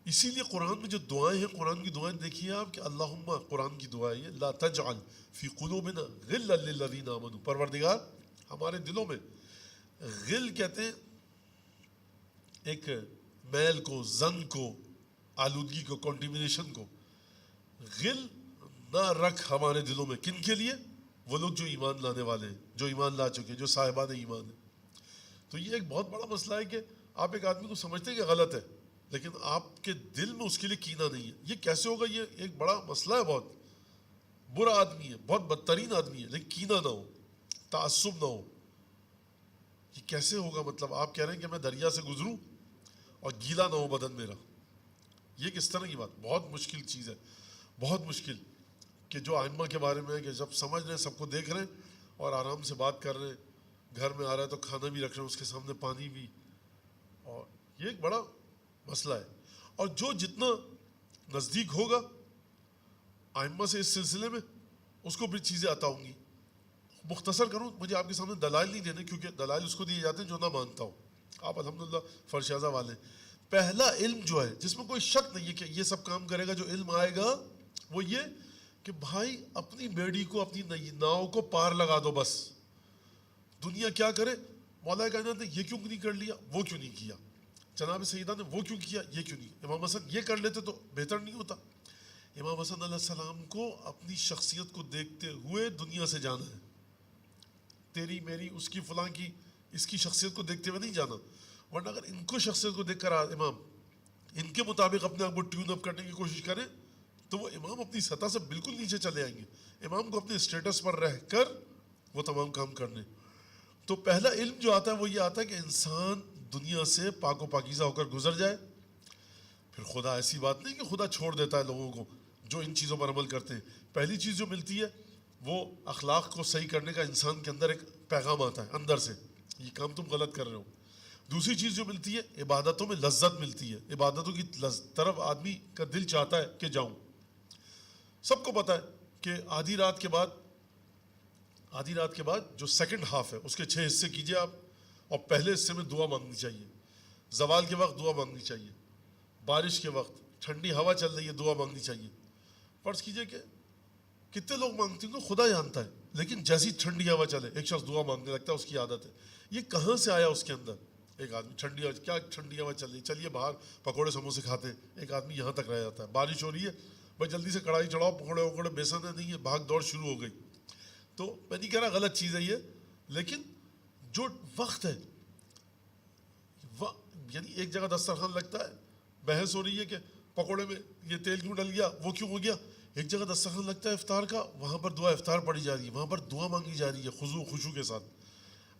اسی لیے قرآن میں جو دعائیں ہیں, قرآن کی دعائیں دیکھیے آپ کہ اللہم, قرآن کی دعائیں لا تجعل فی قلوبنا غلا للذین آمنوا, پروردگار ہمارے دلوں میں, غل کہتے ہیں ایک میل کو, زن کو, آلودگی کو, کنٹیمنیشن کو, غل نہ رکھ ہمارے دلوں میں. کن کے لیے, وہ لوگ جو ایمان لانے والے ہیں, جو ایمان لا چکے, جو صاحبان ایمان ہیں. تو یہ ایک بہت بڑا مسئلہ ہے کہ آپ ایک آدمی کو سمجھتے ہیں کہ غلط ہے, لیکن آپ کے دل میں اس کے لیے کینہ نہیں ہے. یہ کیسے ہوگا؟ یہ ایک بڑا مسئلہ ہے. بہت برا آدمی ہے, بہت بدترین آدمی ہے, لیکن کینہ نہ ہو, تعصب نہ ہو. یہ کیسے ہوگا؟ مطلب آپ کہہ رہے ہیں کہ میں دریا سے گزروں اور گیلا نہ ہو بدن میرا. یہ کس طرح کی بات؟ بہت مشکل چیز ہے, بہت مشکل. کہ جو ائمہ کے بارے میں ہے کہ جب سمجھ رہے ہیں, سب کو دیکھ رہے ہیں اور آرام سے بات کر رہے ہیں, گھر میں آ رہا ہے تو کھانا بھی رکھ رہے ہیں, اس کے سامنے پانی بھی, اور یہ ایک بڑا مسئلہ ہے. اور جو جتنا نزدیک ہوگا ائمہ سے اس سلسلے میں, اس کو بھی چیزیں عطا ہوں گی. مختصر کروں, مجھے آپ کے سامنے دلائل نہیں دینے, کیونکہ دلائل اس کو دیے جاتے ہیں جو نہ مانتا ہوں. آپ الحمدللہ فرشازہ والے. پہلا علم جو ہے جس میں کوئی شک نہیں ہے کہ یہ سب کام کرے گا, جو علم آئے گا وہ یہ کہ بھائی اپنی بیڑی کو, اپنی ناؤ کو پار لگا دو بس. دنیا کیا کرے, مولا کائنات نے یہ کیوں نہیں کر لیا, وہ کیوں نہیں کیا, جناب سیدہ نے وہ کیوں کیا, یہ کیوں نہیں. امام حسن یہ کر لیتے تو بہتر نہیں ہوتا. امام حسن علیہ السلام کو اپنی شخصیت کو دیکھتے ہوئے دنیا سے جانا ہے. تیری میری, اس کی فلاں کی, اس کی شخصیت کو دیکھتے ہوئے نہیں جانا. ورنہ اگر ان کو شخصیت کو دیکھ کر امام ان کے مطابق اپنے آپ کو ٹیون اپ کرنے کی کوشش کریں تو وہ امام اپنی سطح سے بالکل نیچے چلے آئیں گے. امام کو اپنے اسٹیٹس پر رہ کر وہ تمام کام کرنے. تو پہلا علم جو آتا ہے وہ یہ آتا ہے کہ انسان دنیا سے پاک و پاکیزہ ہو کر گزر جائے. پھر خدا ایسی بات نہیں کہ خدا چھوڑ دیتا ہے لوگوں کو جو ان چیزوں پر عمل کرتے ہیں. پہلی چیز جو ملتی ہے وہ اخلاق کو صحیح کرنے کا انسان کے اندر ایک پیغام آتا ہے اندر سے, یہ کام تم غلط کر رہے ہو. دوسری چیز جو ملتی ہے عبادتوں میں لذت ملتی ہے. عبادتوں کی طرف آدمی کا دل چاہتا ہے کہ جاؤں. سب کو پتہ ہے کہ آدھی رات کے بعد جو سیکنڈ ہاف ہے اس کے 6 حصے کیجئے آپ, اور پہلے حصے میں دعا مانگنی چاہیے. زوال کے وقت دعا مانگنی چاہیے, بارش کے وقت, ٹھنڈی ہوا چل رہی ہے دعا مانگنی چاہیے. فرض کیجئے کہ کتنے لوگ مانگتے ہیں خدا جانتا ہے, لیکن جیسی ٹھنڈی ہوا چلے ایک شخص دعا مانگنے لگتا ہے, اس کی عادت ہے. یہ کہاں سے آیا اس کے اندر؟ ایک آدمی ٹھنڈی ہوا, کیا ٹھنڈی ہوا چل رہی ہے, چلیے باہر پکوڑے سموسے کھاتے ہیں. ایک آدمی یہاں تک رہ جاتا ہے, بارش ہو رہی ہے بھائی جلدی سے کڑھائی چڑھاؤ, پکوڑے وکوڑے بیسن نہیں ہے, بھاگ دوڑ شروع ہو گئی. تو میں نہیں کہہ رہا غلط چیز ہے یہ, لیکن جو وقت ہے یعنی ایک جگہ دسترخوان لگتا ہے, بحث ہو رہی ہے کہ پکوڑے میں یہ تیل کیوں ڈل گیا, وہ کیوں ہو گیا. ایک جگہ دسترخوان لگتا ہے افطار کا, وہاں پر دعا افطار پڑھی جا رہی ہے, وہاں پر دعا مانگی جا رہی ہے خضوع خشوع کے ساتھ.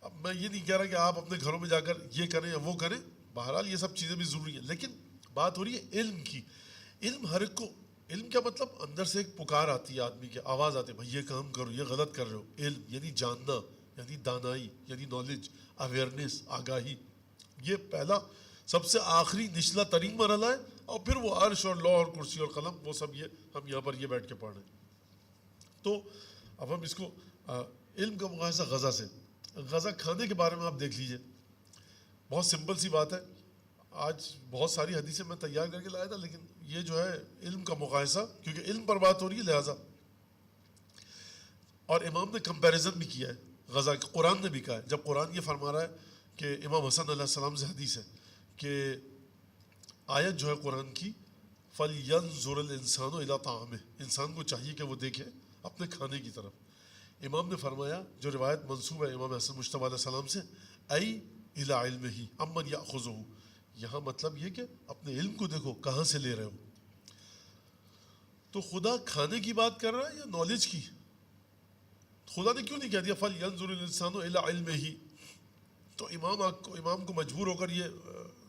اب میں یہ نہیں کہہ رہا کہ آپ اپنے گھروں میں جا کر یہ کریں یا وہ کریں, بہرحال یہ سب چیزیں بھی ضروری ہیں, لیکن بات ہو رہی ہے علم کی. علم ہر ایک کو, علم کیا مطلب اندر سے ایک پکار آتی ہے آدمی کی, آواز آتی ہے بھائی یہ کام کرو, یہ غلط کر رہے ہو. علم یعنی جاننا, یعنی دانائی, یعنی نالج, اویئرنیس, آگاہی. یہ پہلا سب سے آخری نچلا ترین مرحلہ ہے, اور پھر وہ عرش اور لوح اور کرسی اور قلم, وہ سب یہ ہم یہاں پر یہ بیٹھ کے پڑھ رہے ہیں. تو اب ہم اس کو علم کا مقایسہ غذا سے. غذا کھانے کے بارے میں آپ دیکھ لیجئے, بہت سمپل سی بات ہے. آج بہت ساری حدیثیں میں تیار کر کے لایا تھا, لیکن یہ جو ہے علم کا مقایسہ, کیونکہ علم پر بات ہو رہی ہے لہٰذا. اور امام نے کمپیریزن بھی کیا ہے غذا, قرآن نے بھی کہا ہے. جب قرآن یہ فرما رہا ہے کہ امام حسن علیہ السلام سے حدیث ہے کہ آیت جو ہے قرآن کی, فَلْيَنْظُرِ الْإِنسَانُ إِلَىٰ طَعَامِهِ, انسان کو چاہیے کہ وہ دیکھے اپنے کھانے کی طرف. امام نے فرمایا, جو روایت منسوب ہے امام حسن مجتبیٰ علیہ السلام سے, اَيْ إِلَىٰ عِلْمِهِ عَمَّنْ يَأْخُذُهُ, یہاں مطلب یہ کہ اپنے علم کو دیکھو کہاں سے لے رہے ہو. تو خدا کھانے کی بات کر رہا ہے یا نالج کی؟ خدا نے کیوں نہیں کہہ دیا فَلْيَنْظُرِ الْإِنسَانُ إِلَىٰ عِلْمِهِ؟ تو امام کو مجبور ہو کر یہ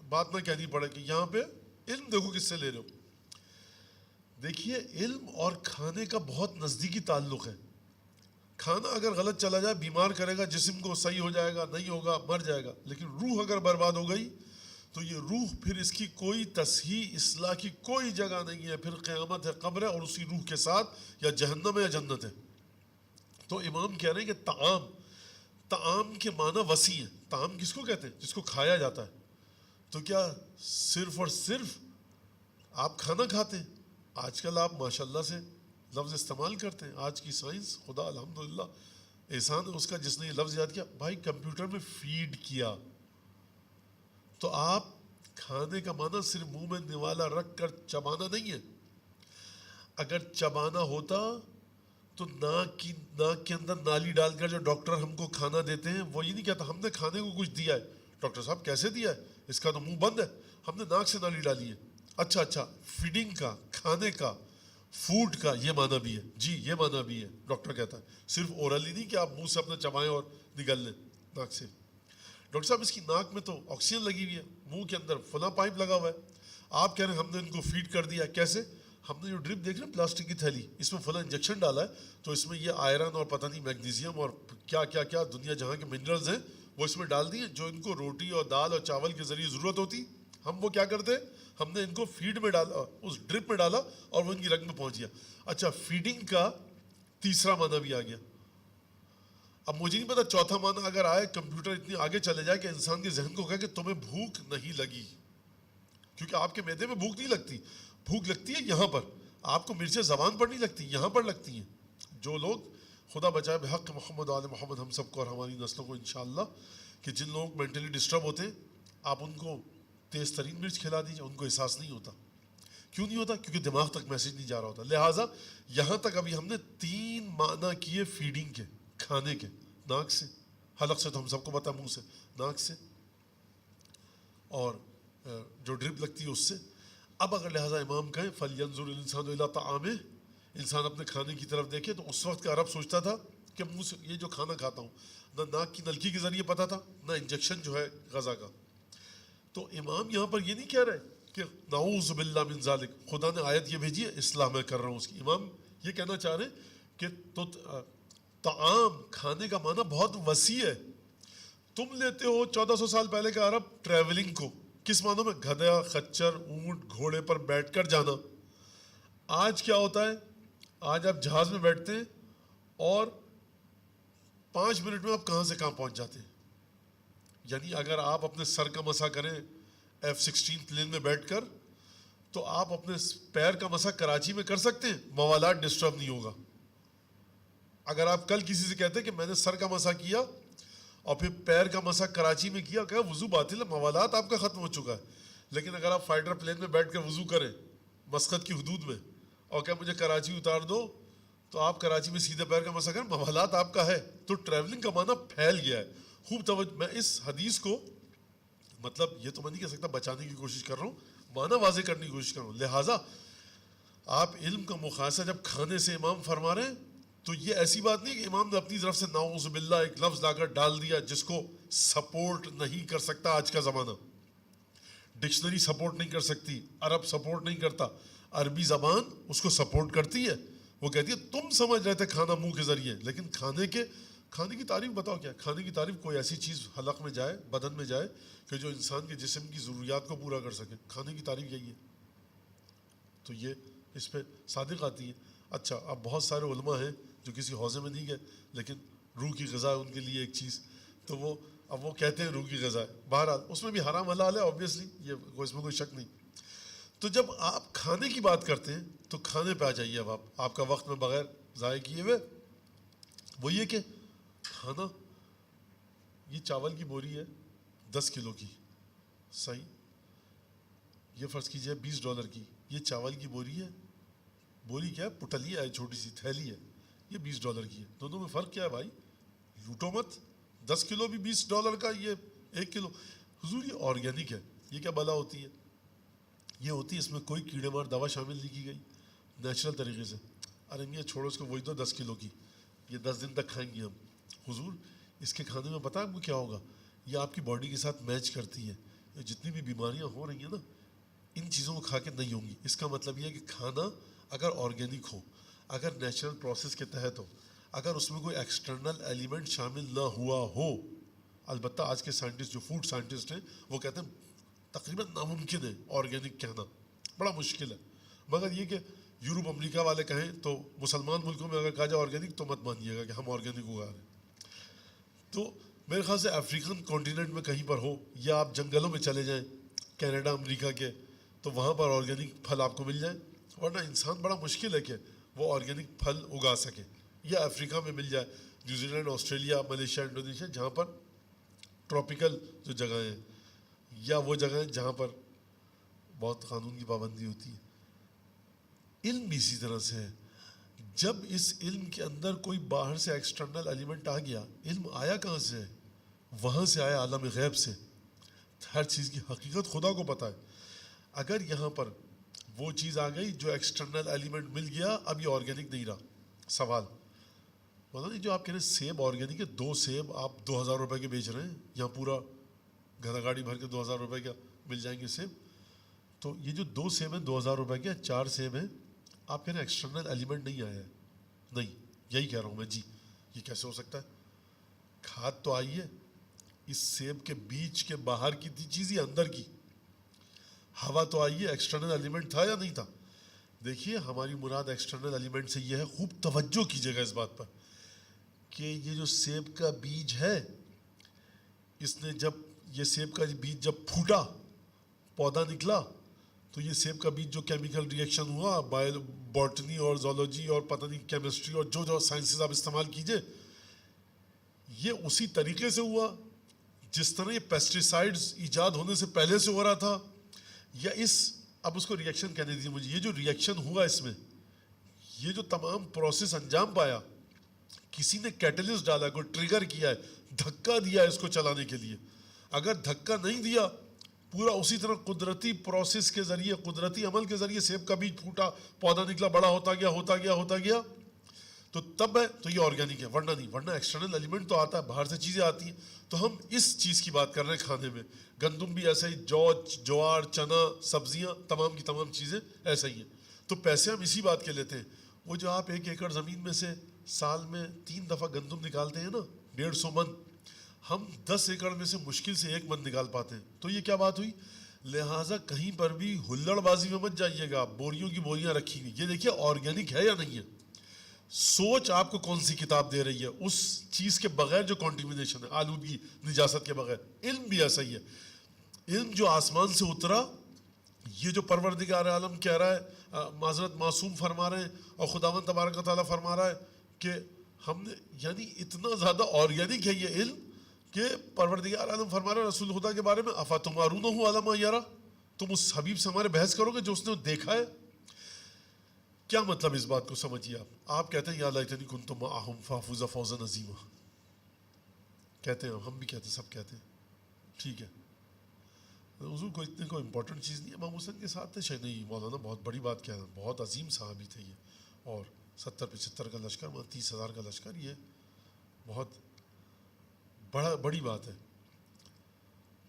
بات نہ کہنی پڑے کہ یہاں پہ علم دیکھو کس سے لے رہے ہو. دیکھیے علم اور کھانے کا بہت نزدیکی تعلق ہے. کھانا اگر غلط چلا جائے بیمار کرے گا, جسم کو صحیح ہو جائے گا, نہیں ہوگا مر جائے گا. لیکن روح اگر برباد ہو گئی تو یہ روح پھر اس کی کوئی تصحیح اصلاح کی کوئی جگہ نہیں ہے. پھر قیامت ہے, قبر ہے, اور اسی روح کے ساتھ یا جہنم ہے یا جنت ہے. تو امام کہہ رہے ہیں کہ طعام کے معنی وسیع ہے. طعام کس کو کہتے ہیں؟ جس کو کھایا جاتا ہے. تو کیا صرف اور صرف آپ کھانا کھاتے ہیں؟ آج کل آپ ماشاءاللہ سے لفظ استعمال کرتے ہیں. آج کی سائنس, خدا الحمدللہ احسان ہے اس کا, جس نے یہ لفظ یاد کیا, بھائی کمپیوٹر میں فیڈ کیا. تو آپ کھانے کا معنی صرف منہ میں نوالا رکھ کر چبانا نہیں ہے. اگر چبانا ہوتا تو ناک کے اندر نالی ڈال کر جو ڈاکٹر ہم کو کھانا دیتے ہیں وہ یہ نہیں کہتا ہم نے کھانے کو کچھ دیا ہے, ڈاکٹر صاحب کیسے دیا ہے, اس کا تو منہ بند ہے, ہم نے ناک سے نالی ڈالی ہے. اچھا فیڈنگ کا, کھانے کا, فوڈ کا یہ معنی بھی ہے, جی یہ معنی بھی ہے. ڈاکٹر کہتا ہے صرف اورلی نہیں کہ آپ منہ سے اپنا چبائیں اور نگل لیں ناک سے. ڈاکٹر صاحب اس کی ناک میں تو آکسیجن لگی ہوئی ہے, منہ کے اندر فلاں پائپ لگا ہوا ہے, آپ کہہ رہے ہیں ہم نے ان کو فیڈ کر دیا. کیسے؟ ہم نے جو ڈرپ دیکھ رہے ہیں پلاسٹک کی تھیلی, اس میں فلاں انجیکشن ڈالا ہے تو اس میں یہ آئرن اور پتہ نہیں میگنیزیم اور کیا کیا کیا دنیا جہاں کے منرلز ہیں وہ اس میں ڈال دیے, جو ان کو روٹی اور دال اور چاول کے ذریعے ضرورت ہوتی. ہم وہ کیا کرتے, ہم نے ان کو فیڈ میں ڈالا, اس ڈرپ میں ڈالا اور وہ ان کی رگ میں پہنچ گیا. اچھا فیڈنگ کا تیسرا معنی بھی آ گیا. اب مجھے نہیں پتا چوتھا معنی اگر آئے, کمپیوٹر اتنی آگے چلے جائے کہ انسان کے ذہن کو کہے کہ تمہیں بھوک نہیں لگی, کیونکہ آپ کے معدے میں بھوک نہیں لگتی, بھوک لگتی ہے یہاں پر. آپ کو مرچیں زبان پر نہیں لگتی, یہاں پر لگتی ہیں. جو لوگ خدا بچائے بحق محمد آل محمد ہم سب کو اور ہماری نسلوں کو انشاءاللہ, کہ جن لوگ مینٹلی ڈسٹرب ہوتے ہیں آپ ان کو تیز ترین مرچ کھلا دیجیے, ان کو احساس نہیں ہوتا. کیوں نہیں ہوتا؟ کیونکہ دماغ تک میسج نہیں جا رہا ہوتا. لہٰذا یہاں تک ابھی ہم نے 3 معنی کیے فیڈنگ کے, کھانے کے, ناک سے, حلق سے تو ہم سب کو پتا, منہ سے, ناک سے, اور جو ڈرپ لگتی ہے اس سے. اب اگر لہٰذا امام کہیں فَلْيَنْظُرِ الْإِنسَانُ إِلَىٰ طَعَامِهِ, انسان اپنے کھانے کی طرف دیکھے, تو اس وقت کا عرب سوچتا تھا کہ منہ سے یہ جو کھانا کھاتا ہوں نہ ناک کی نلکی کے ذریعے پتا تھا نہ انجیکشن جو ہے غذا کا. تو امام یہاں پر یہ نہیں کہہ رہے کہ نعوذ باللہ من ذالک, خدا نے آیت یہ بھیجی ہے اصلاح میں کر رہا ہوں اس کی. امام یہ کہنا چاہ رہے ہیں کہ تو طعام کھانے کا معنی بہت وسیع ہے. تم لیتے ہو 1400 سال پہلے کا عرب ٹریولنگ کو کس معنوں میں, گدھا, خچر, اونٹ, گھوڑے پر بیٹھ کر جانا. آج کیا ہوتا ہے, آج آپ جہاز میں بیٹھتے ہیں اور 5 منٹ میں آپ کہاں سے کہاں پہنچ جاتے ہیں. یعنی اگر آپ اپنے سر کا مسح کریں F-16 پلین میں بیٹھ کر, تو آپ اپنے پیر کا مسح کراچی میں کر سکتے ہیں, موالات ڈسٹرب نہیں ہوگا. اگر آپ کل کسی سے کہتے ہیں کہ میں نے سر کا مسح کیا اور پھر پیر کا مسح کراچی میں کیا, کہ وضو باطل ہے, موالات آپ کا ختم ہو چکا ہے. لیکن اگر آپ فائٹر پلین میں بیٹھ کر وضو کریں مسقط کی حدود میں اور کہ مجھے کراچی اتار دو, تو آپ کراچی میں سیدھے پیر کا مسح کریں, موالات آپ کا ہے. تو ٹریولنگ کا معنی پھیل گیا ہے. خوب توجہ, میں اس حدیث کو مطلب یہ تو میں نہیں کہہ سکتا بچانے کی کوشش کر رہا ہوں, معنی واضح کرنے کی کوشش کر رہا ہوں. لہٰذا آپ علم کا مقایسہ جب کھانے سے امام فرما رہے ہیں تو یہ ایسی بات نہیں کہ امام نے اپنی طرف سے نعوذ باللہ ایک لفظ لا کر ڈال دیا جس کو سپورٹ نہیں کر سکتا آج کا زمانہ. ڈکشنری سپورٹ نہیں کر سکتی, عرب سپورٹ نہیں کرتا, عربی زبان اس کو سپورٹ کرتی ہے. وہ کہتی ہے تم سمجھ رہے تھے کھانا منہ کے ذریعے, لیکن کھانے کی تعریف بتاؤ کیا. کھانے کی تعریف کوئی ایسی چیز حلق میں جائے, بدن میں جائے کہ جو انسان کے جسم کی ضروریات کو پورا کر سکے. کھانے کی تعریف یہی ہے. تو یہ اس پہ صادق آتی ہے. اچھا, اب بہت سارے علماء ہیں جو کسی حوضے میں نہیں گئے, لیکن روح کی غذا ہے ان کے لیے ایک چیز, تو وہ اب وہ کہتے ہیں روح کی غذا ہے. بہرحال اس میں بھی حرام حلال ہے اوبیسلی, یہ اس میں کوئی شک نہیں. تو جب آپ کھانے کی بات کرتے ہیں تو کھانے پہ آ جائیے. اب آپ کا وقت میں بغیر ضائع کیے ہوئے, وہ یہ کہ کھانا, یہ چاول کی بوری ہے 10 کلو کی, صحیح, یہ فرض کیجئے $20 کی, یہ چاول کی بوری ہے. بوری کیا ہے, پٹلیا ہے, چھوٹی سی تھیلی ہے, یہ $20 کی ہے. دونوں میں فرق کیا ہے بھائی, لوٹو مت. 10 کلو بھی $20 کا, یہ 1 کلو. حضور یہ آرگینک ہے, یہ کیا بلا ہوتی ہے, یہ ہوتی ہے اس میں کوئی کیڑے مار دوا شامل نہیں کی گئی, نیچرل طریقے سے. ارے میاں چھوڑو اس کو, وہی تو 10 کلو کی, یہ 10 دن تک کھائیں گے ہم. حضور اس کے کھانے میں پتہ ہے آپ کو کیا ہوگا, یہ آپ کی باڈی کے ساتھ میچ کرتی ہے. جتنی بھی بیماریاں ہو رہی ہیں نا, ان چیزوں کو کھا کے نہیں ہوں گی. اس کا مطلب یہ ہے کہ کھانا اگر آرگینک ہو, اگر نیچرل پروسیس کے تحت ہو, اگر اس میں کوئی ایکسٹرنل ایلیمنٹ شامل نہ ہوا ہو. البتہ آج کے سائنٹسٹ جو فوڈ سائنٹسٹ ہیں وہ کہتے ہیں تقریباً ناممکن ہے آرگینک کہنا, بڑا مشکل ہے. مگر یہ کہ یورپ امریکہ والے کہیں تو مسلمان ملکوں میں اگر کہا جائے آرگینک تو مت مانیے گا کہ ہم آرگینک اگا رہے ہیں. تو میرے خیال سے افریقن کانٹیننٹ میں کہیں پر ہو, یا آپ جنگلوں میں چلے جائیں کینیڈا امریکہ کے, تو وہاں پر آرگینک پھل آپ کو مل جائیں. ورنہ انسان بڑا مشکل ہے کہ وہ آرگینک پھل اگا سکے. یا افریقہ میں مل جائے, New Zealand, Australia, Malaysia, Indonesia, جہاں پر ٹراپیکل جو جگہیں ہیں, یا وہ جگہیں جہاں پر بہت قانون کی پابندی ہوتی ہے. علم بھی اسی طرح سے ہے. جب اس علم کے اندر کوئی باہر سے ایکسٹرنل ایلیمنٹ آ گیا, علم آیا کہاں سے ہے, وہاں سے آیا عالم غیب سے. ہر چیز کی حقیقت خدا کو پتہ ہے. اگر یہاں پر وہ چیز آ گئی جو ایکسٹرنل ایلیمنٹ مل گیا, اب یہ آرگینک نہیں رہا. سوال بتا نہیں, جو آپ کہہ رہے ہیں سیب آرگینک ہے, 2 سیب آپ 2000 روپے کے بیچ رہے ہیں, یہاں پورا گھڑا گاڑی بھر کے 2000 روپے کا مل جائیں گے سیب. تو یہ جو 2 سیب ہیں 2000 روپے کے, 4 سیب ہیں, آپ کہہ رہے ہیں ایکسٹرنل ایلیمنٹ نہیں آیا ہے. نہیں, یہی کہہ رہا ہوں میں جی. یہ کیسے ہو سکتا ہے؟ کھاد تو آئی ہے, اس سیب کے بیج کے باہر کی تھی چیز, یہ اندر کی ہوا تو آئی ہے. ایکسٹرنل ایلیمنٹ تھا یا نہیں تھا؟ دیکھیے ہماری مراد ایکسٹرنل ایلیمنٹ سے یہ ہے, خوب توجہ کیجیے گا اس بات پر, کہ یہ جو سیب کا بیج ہے, اس نے جب یہ سیب کا بیج جب پھوٹا, پودا نکلا, تو یہ سیب کا بیج جو کیمیکل ریئیکشن ہوا, باٹنی اور زولوجی اور پتہ نہیں کیمسٹری اور جو سائنسز آپ استعمال کیجئے, یہ اسی طریقے سے ہوا جس طرح یہ پیسٹیسائڈز ایجاد ہونے سے پہلے سے ہو رہا تھا, یا اس, اب اس کو ریئیکشن کہنے دیجیے مجھے, یہ جو ریئیکشن ہوا اس میں, یہ جو تمام پروسیس انجام پایا, کسی نے کیٹلسٹ ڈالا, کوئی ٹریگر کیا ہے, دھکا دیا ہے اس کو چلانے کے لیے. اگر دھکا نہیں دیا, پورا اسی طرح قدرتی پروسیس کے ذریعے, قدرتی عمل کے ذریعے سیب کا بیج پھوٹا, پودا نکلا, بڑا ہوتا گیا ہوتا گیا ہوتا گیا, تو تب ہے تو یہ آرگینک ہے, ورنہ نہیں. ورنہ ایکسٹرنل ایلیمنٹ تو آتا ہے, باہر سے چیزیں آتی ہیں. تو ہم اس چیز کی بات کر رہے ہیں کھانے میں. گندم بھی ایسا ہی, جو, جوار, چنا, سبزیاں, تمام کی تمام چیزیں ایسا ہی ہیں. تو پیسے ہم اسی بات کے لیتے ہیں. وہ جو آپ 1 ایکڑ زمین میں سے سال میں 3 دفعہ گندم نکالتے ہیں نا, 150 من, ہم 10 ایکڑ میں سے مشکل سے 1 من نکال پاتے ہیں. تو یہ کیا بات ہوئی؟ لہٰذا کہیں پر بھی ہلڑ بازی میں مت جائیے گا, بوریوں کی بوریاں رکھی ہوئی, یہ دیکھیے آرگینک ہے یا نہیں ہے. سوچ آپ کو کون سی کتاب دے رہی ہے, اس چیز کے بغیر جو کنٹیمنیشن ہے, آلودگی, نجاست کے بغیر. علم بھی ایسا ہی ہے. علم جو آسمان سے اترا, یہ جو پروردگار عالم کہہ رہا ہے, معذرت معصوم فرما رہے ہیں, اور خداوند تبارک و تعالیٰ فرما رہا ہے کہ ہم نے, یعنی اتنا زیادہ آرگینک ہے یہ علم کہ پروردگار عالم فرما رہا ہے رسول خدا کے بارے میں, افتمارونہ علی ما یرا, تم اس حبیب سے ہمارے بحث کرو گے جو اس نے دیکھا ہے. کیا مطلب اس بات کو سمجھیے آپ. آپ کہتے ہیں یا لیتنی کنت معہم فافوز فوزا عظیما, کہتے ہیں, ہم بھی کہتے ہیں, سب کہتے ہیں, ٹھیک ہے. حضور کو اتنے کوئی امپورٹنٹ چیز نہیں ہے. امام حسین کے ساتھ تھے شاید, نہیں مولانا بہت بڑی بات کیا ہے, بہت عظیم صحابی تھے یہ, اور 70-75 کا لشکر, 30,000 کا لشکر, یہ بہت بڑی بات ہے.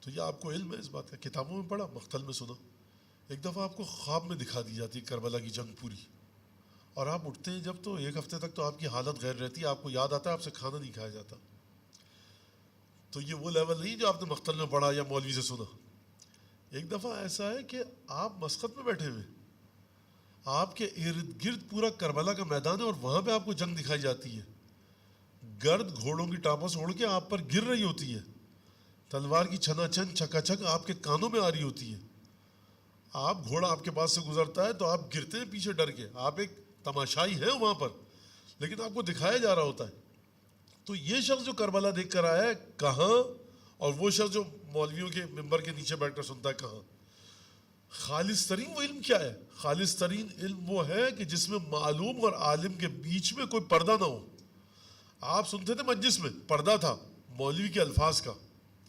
تو یہ آپ کو علم ہے اس بات کا, کتابوں میں پڑھا, مقتل میں سنا. ایک دفعہ آپ کو خواب میں دکھا دی جاتی ہے کربلا کی جنگ پوری, اور آپ اٹھتے ہیں جب, تو 1 ہفتے تک تو آپ کی حالت غیر رہتی ہے, آپ کو یاد آتا ہے, آپ سے کھانا نہیں کھایا جاتا. تو یہ وہ لیول نہیں جو آپ نے مقتل میں پڑھا یا مولوی سے سنا. ایک دفعہ ایسا ہے کہ آپ مسقط میں بیٹھے ہوئے, آپ کے ارد گرد پورا کربلا کا میدان ہے, اور وہاں پہ آپ کو جنگ دکھائی جاتی ہے. گرد گھوڑوں کی ٹانپوں سے اڑ کے آپ پر گر رہی ہوتی ہے, تلوار کی چھنا چھن چھکا چھک آپ کے کانوں میں آ رہی ہوتی ہے. آپ, گھوڑا آپ کے پاس سے گزرتا ہے تو آپ گرتے ہیں پیچھے ڈر کے, آپ ایک تماشائی ہیں وہاں پر, لیکن آپ کو دکھایا جا رہا ہوتا ہے. تو یہ شخص جو کربلا دیکھ کر آیا ہے کہاں, اور وہ شخص جو مولویوں کے ممبر کے نیچے بیٹھ کر سنتا ہے کہاں. خالص ترین وہ علم کیا ہے؟ خالص ترین علم وہ ہے کہ جس میں معلوم اور عالم کے بیچ میں کوئی پردہ نہ ہو. آپ سنتے تھے مجلس میں, پردہ تھا مولوی کے الفاظ کا,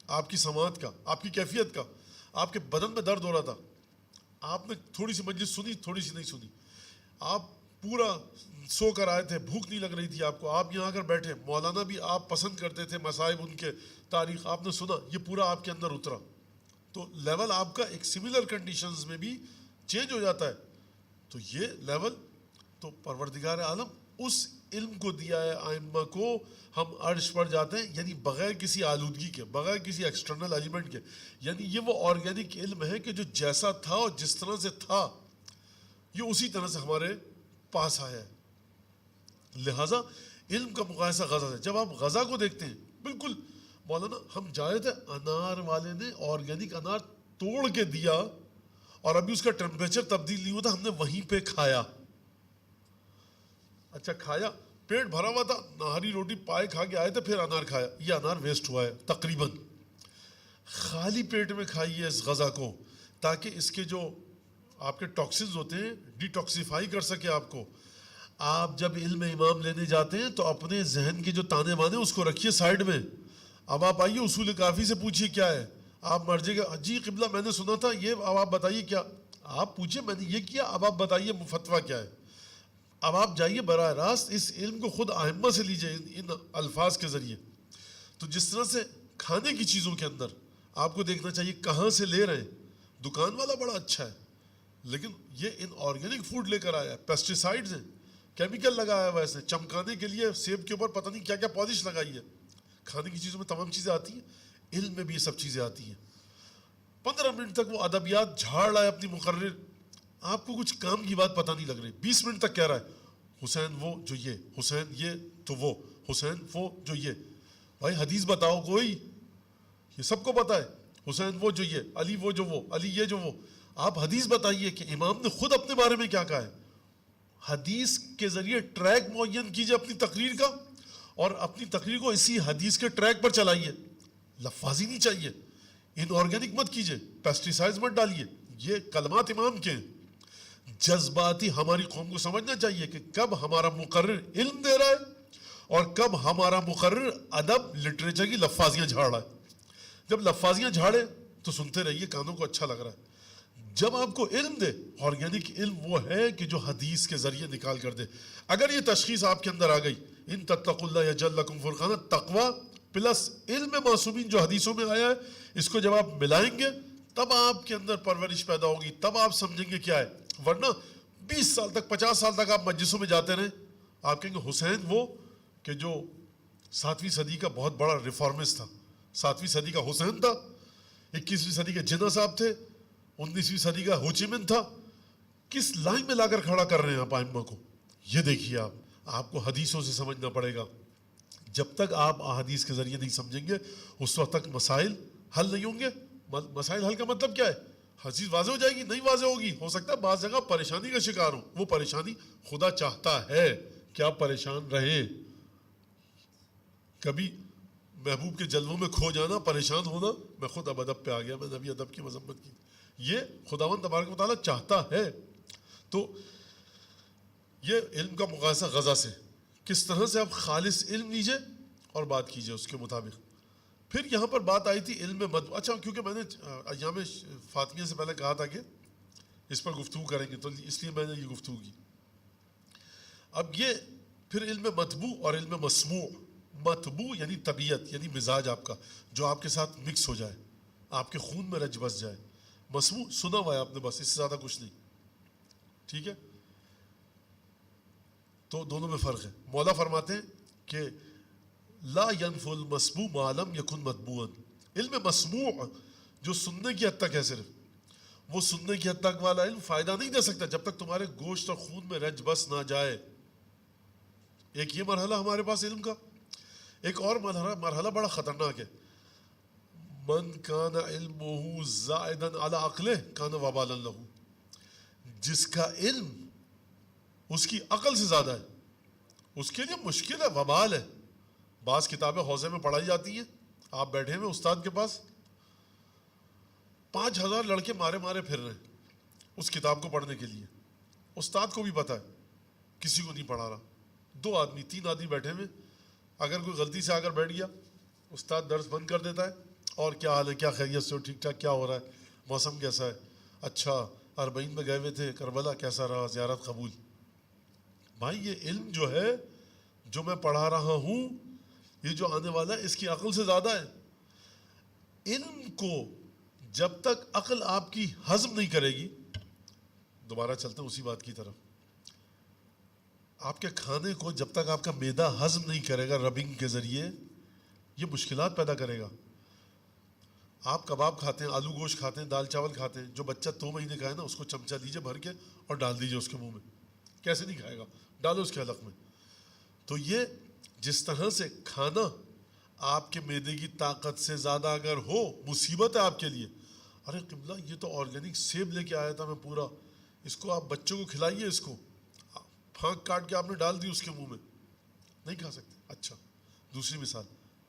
آپ کی سماعت کا, آپ کی کیفیت کا. آپ کے بدن میں درد ہو رہا تھا, آپ نے تھوڑی سی مجلس سنی, تھوڑی سی نہیں سنی, آپ پورا سو کر آئے تھے, بھوک نہیں لگ رہی تھی آپ کو, آپ یہاں آ کر بیٹھے, مولانا بھی آپ پسند کرتے تھے, مصائب ان کے, تاریخ آپ نے سنا, یہ پورا آپ کے اندر اترا. تو لیول آپ کا ایک سملر کنڈیشنز میں بھی چینج ہو جاتا ہے. تو یہ لیول تو پروردگار عالم اس علم کو دیا ہے آئمہ کو, ہم عرش پر جاتے ہیں, یعنی بغیر کسی آلودگی کے, بغیر کسی ایکسٹرنل ایلیمنٹ کے. یعنی یہ وہ آرگینک علم ہے کہ جو جیسا تھا اور جس طرح سے تھا, یہ اسی طرح سے ہمارے پاس آیا ہے. لہٰذا علم کا مقایسہ غزہ سے. جب آپ غزہ کو دیکھتے ہیں, بالکل مولانا ہم جا رہے تھے, انار والے نے آرگینک انار توڑ کے دیا, اور ابھی اس کا ٹیمپریچر تبدیل نہیں ہوتا, ہم نے وہیں پہ کھایا. اچھا کھایا, پیٹ بھرا ہوا تھا, نہاری روٹی پائے کھا کے آئے تھے, پھر انار کھایا. یہ انار ویسٹ ہوا ہے تقریباً. خالی پیٹ میں کھائیے اس غذا کو, تاکہ اس کے جو آپ کے ٹاکسنز ہوتے ہیں ڈیٹاکسیفائی کر سکے آپ کو. آپ جب علم امام لینے جاتے ہیں تو اپنے ذہن کے جو تانے بانے اس کو رکھیے سائڈ میں. اب آپ آئیے اصول کافی سے پوچھیے کیا ہے, آپ مر جائے گا, جی قبلہ میں نے سنا تھا یہ, اب آپ بتائیے کیا, آپ پوچھیں میں نے یہ کیا, اب آپ بتائیے فتویٰ کیا ہے. اب آپ جائیے براہ راست اس علم کو خود ائمہ سے لیجئے ان الفاظ کے ذریعے. تو جس طرح سے کھانے کی چیزوں کے اندر آپ کو دیکھنا چاہیے کہاں سے لے رہے ہیں. دکان والا بڑا اچھا ہے لیکن یہ ان آرگینک فوڈ لے کر آیا ہے, پیسٹیسائڈز ہیں, کیمیکل لگایا ہوا ہے, ایسے چمکانے کے لیے سیب کے اوپر پتہ نہیں کیا کیا پالش لگائی ہے. کھانے کی چیزوں میں تمام چیزیں آتی ہیں, علم میں بھی یہ سب چیزیں آتی ہیں. 15 منٹ تک وہ ادبیات جھاڑ رہا ہے اپنی مقرر, آپ کو کچھ کام کی بات پتہ نہیں لگ رہی. 20 منٹ تک کہہ رہا ہے حسین وہ جو یہ, حسین یہ تو وہ, حسین وہ جو یہ. بھائی حدیث بتاؤ کوئی, یہ سب کو پتہ ہے حسین وہ جو یہ, علی وہ جو وہ, علی یہ جو وہ. آپ حدیث بتائیے کہ امام نے خود اپنے بارے میں کیا کہا ہے. حدیث کے ذریعے ٹریک معین کیجئے اپنی تقریر کا, اور اپنی تقریر کو اسی حدیث کے ٹریک پر چلائیے. لفاظی نہیں چاہیے, ان آرگینک مت کیجئے, پیسٹیسائڈز مت ڈالیے. یہ کلمات امام کے ہیں. جذباتی ہماری قوم کو سمجھنا چاہیے کہ کب ہمارا مقرر علم دے رہا ہے اور کب ہمارا مقرر ادب لٹریچر کی لفاظیاں جھاڑ رہا ہے. جب لفاظیاں جھاڑے تو سنتے رہیے, کانوں کو اچھا لگ رہا ہے. جب آپ کو علم دے, آرگینک علم وہ ہے کہ جو حدیث کے ذریعے نکال کر دے. اگر یہ تشخیص آپ کے اندر آ گئی, ان تتقوا اللہ یجعل لکم فرقانا, تقوی پلس علم معصومین جو حدیثوں میں آیا ہے, اس کو جب آپ ملائیں گے تب آپ کے اندر پرورش پیدا ہوگی, تب آپ سمجھیں گے کیا ہے. ورنہ 20 سال تک 50 سال تک آپ مجلسوں میں جاتے رہیں, آپ کہیں گے حسین وہ کہ جو 7ویں صدی کا بہت بڑا ریفارمسٹ تھا, 7ویں صدی کا حسین تھا, 21ویں صدی کے جناح صاحب تھے, 19ویں صدی کا ہو چی من تھا. کس لائن میں لا کر کھڑا کر رہے ہیں آپ ائمہ کو. یہ دیکھیے آپ کو حدیثوں سے سمجھنا پڑے گا. جب تک آپ احادیث کے ذریعے نہیں سمجھیں گے اس وقت تک مسائل حل نہیں ہوں گے. مسائل حل کا مطلب کیا ہے, حدیث واضح ہو جائے گی, نہیں واضح ہوگی, ہو سکتا ہے بعض جگہ پریشانی کا شکار ہوں. وہ پریشانی خدا چاہتا ہے کہ آپ پریشان رہیں. کبھی محبوب کے جلووں میں کھو جانا, پریشان ہونا. میں خود اب ادب پہ آ گیا, میں نے ابھی ادب کی مذمت کی. یہ خداوند تبارک و تعالیٰ چاہتا ہے. تو یہ علم کا مقایسہ غزہ سے, کس طرح سے آپ خالص علم لیجئے اور بات کیجئے اس کے مطابق. پھر یہاں پر بات آئی تھی علم مطبوع. اچھا, کیونکہ میں نے ایام فاطمیہ سے پہلے کہا تھا کہ اس پر گفتگو کریں گے, تو اس لیے میں نے یہ گفتگو کی. اب یہ پھر علم مطبوع اور علم مسموع. مطبوع یعنی طبیعت, یعنی مزاج آپ کا, جو آپ کے ساتھ مکس ہو جائے, آپ کے خون میں رچ بس جائے. مسموع سنا ہوا ہے آپ نے بس, اس سے زیادہ کچھ نہیں. ٹھیک ہے, تو دونوں میں فرق ہے. مولا فرماتے ہیں کہ لا ينفع المسموع ما لم يكن مطبوعا. علم مسموع جو سننے کی حد تک ہے, صرف وہ سننے کی حد تک والا علم فائدہ نہیں دے سکتا جب تک تمہارے گوشت اور خون میں رچ بس نہ جائے. ایک یہ مرحلہ ہمارے پاس علم کا. ایک اور مرحلہ بڑا خطرناک ہے. من کان علمہ زائدا علی عقلہ کان وبالا لہ. جس کا علم اس کی عقل سے زیادہ ہے اس کے لیے مشکل ہے, وبال ہے. بعض کتابیں حوزے میں پڑھائی جاتی ہیں, آپ بیٹھے ہوئے استاد کے پاس, 5000 لڑکے مارے پھر رہے ہیں اس کتاب کو پڑھنے کے لیے. استاد کو بھی پتہ ہے کسی کو نہیں پڑھا رہا. 2 آدمی 3 آدمی بیٹھے ہوئے, اگر کوئی غلطی سے آ کر بیٹھ گیا, استاد درس بند کر دیتا ہے, اور کیا حال ہے, کیا خیریت سے ہو, ٹھیک ٹھاک, کیا ہو رہا ہے, موسم کیسا ہے, اچھا 40 میں گئے ہوئے تھے, کربلا کیسا رہا, زیارت قبول. بھائی یہ علم جو ہے جو میں پڑھا رہا ہوں, یہ جو آنے والا ہے اس کی عقل سے زیادہ ہے. علم کو جب تک عقل آپ کی ہضم نہیں کرے گی, دوبارہ چلتے ہیں اسی بات کی طرف, آپ کے کھانے کو جب تک آپ کا معدہ ہضم نہیں کرے گا ربنگ کے ذریعے, یہ مشکلات پیدا کرے گا. آپ کباب کھاتے ہیں, آلو گوشت کھاتے ہیں, دال چاول کھاتے ہیں, جو بچہ 2 مہینے کا ہے نا اس کو چمچہ دیجئے بھر کے اور ڈال دیجئے اس کے منہ میں. کیسے نہیں کھائے گا, ڈالو اس کے حلق میں. تو یہ جس طرح سے کھانا آپ کے معدے کی طاقت سے زیادہ اگر ہو, مصیبت ہے آپ کے لیے. ارے قبلہ یہ تو آرگینک سیب لے کے آیا تھا میں پورا, اس کو آپ بچوں کو کھلائیے, اس کو پھانک کاٹ کے آپ نے ڈال دی اس کے منہ میں, نہیں کھا سکتے. اچھا دوسری مثال,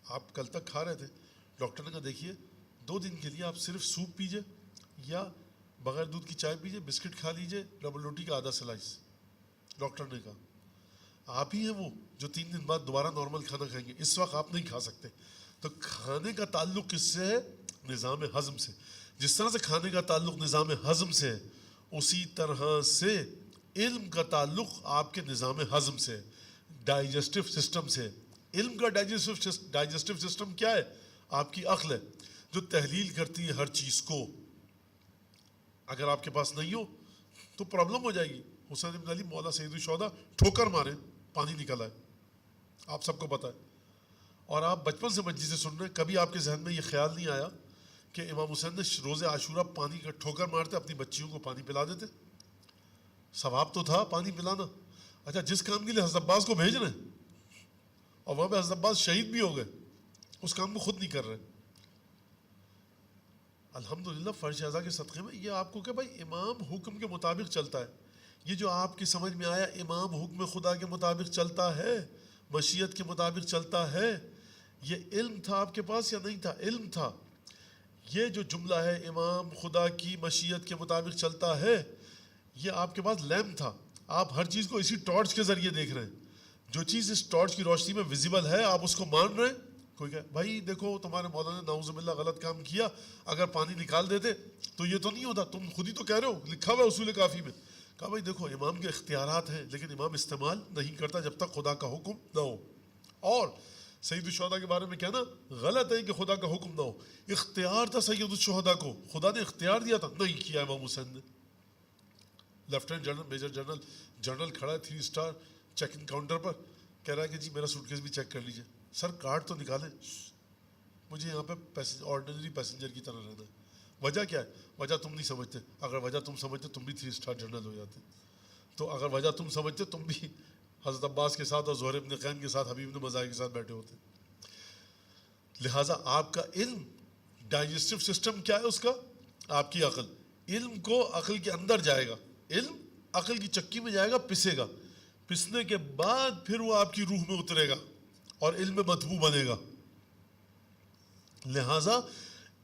آپ کل تک کھا رہے تھے, ڈاکٹر نے کہا دیکھیے 2 دن کے لیے آپ صرف سوپ پیجئے یا بغیر دودھ کی چائے پیجئے, بسکٹ کھا لیجئے, ڈبل روٹی کا آدھا سلائس. ڈاکٹر نے کہا آپ ہی ہیں وہ جو 3 دن بعد دوبارہ نارمل کھانا کھائیں گے, اس وقت آپ نہیں کھا سکتے. تو کھانے کا تعلق کس سے ہے, نظام ہضم سے. جس طرح سے کھانے کا تعلق نظام ہضم سے ہے, اسی طرح سے علم کا تعلق آپ کے نظام ہضم سے, ڈائجسٹو سسٹم سے. علم کا ڈائجسٹو سسٹم کیا ہے؟ آپ کی عقل ہے جو تحلیل کرتی ہے ہر چیز کو. اگر آپ کے پاس نہیں ہو تو پرابلم ہو جائے گی. حسین بن علی مولا سید الشہداء ٹھوکر مارے, پانی نکل آئے, آپ سب کو پتہ ہے. اور آپ بچپن سے مجلس سے سن رہے ہیں, کبھی آپ کے ذہن میں یہ خیال نہیں آیا کہ امام حسین نے روز عاشورہ پانی کا ٹھوکر مارتے اپنی بچیوں کو پانی پلا دیتے؟ ثواب تو تھا پانی پلانا. اچھا, جس کام کے لیے حضرت عباس کو بھیج رہے ہیں اور وہاں پہ حضرت عباس شہید بھی ہو گئے, اس کام کو خود نہیں کر رہے. الحمدللہ فرش اعضاء کے صدقے میں یہ آپ کو کہ بھائی امام حکم کے مطابق چلتا ہے. یہ جو آپ کی سمجھ میں آیا امام حکم خدا کے مطابق چلتا ہے, مشیت کے مطابق چلتا ہے, یہ علم تھا آپ کے پاس یا نہیں تھا؟ علم تھا. یہ جو جملہ ہے امام خدا کی مشیت کے مطابق چلتا ہے, یہ آپ کے پاس لیمپ تھا. آپ ہر چیز کو اسی ٹارچ کے ذریعے دیکھ رہے ہیں. جو چیز اس ٹارچ کی روشنی میں ویزیبل ہے آپ اس کو مان رہے ہیں. کوئی کہے بھائی دیکھو تمہارے مولانا نے نعوذ باللہ غلط کام کیا, اگر پانی نکال دیتے تو یہ تو نہیں ہوتا, تم خود ہی تو کہہ رہے ہو, لکھا ہوا ہے اصول کافی میں. کہا بھائی دیکھو امام کے اختیارات ہیں لیکن امام استعمال نہیں کرتا جب تک خدا کا حکم نہ ہو. اور سید الشہداء کے بارے میں کہنا غلط ہے کہ خدا کا حکم نہ ہو. اختیار تھا سید الشہداء کو, خدا نے اختیار دیا تھا, نہیں کیا امام حسین نے. Lieutenant general, major general, general کھڑا ہے 3 اسٹار چیک ان کاؤنٹر پر, کہہ رہا ہے کہ جی میرا سوٹ کیس بھی چیک کر لیجئے. سر کارڈ تو نکالیں, مجھے یہاں پہ آرڈنری پیسنجر کی طرح رہنا ہے. وجہ کیا ہے؟ وجہ تم نہیں سمجھتے. اگر وجہ تم سمجھتے تم بھی 3 اسٹار جنرل ہو جاتے. تو اگر وجہ تم سمجھتے تم بھی حضرت عباس کے ساتھ اور زہر ابن قین کے ساتھ, حبیب بن مزاحم کے ساتھ بیٹھے ہوتے. لہٰذا آپ کا علم ڈائجسٹو سسٹم کیا ہے اس کا؟ آپ کی عقل. علم کو عقل کے اندر جائے گا, علم عقل کی چکی میں جائے گا, پسے گا, پسنے کے بعد پھر وہ آپ کی روح میں اترے گا اور علم میں مطبوع بنے گا. لہٰذا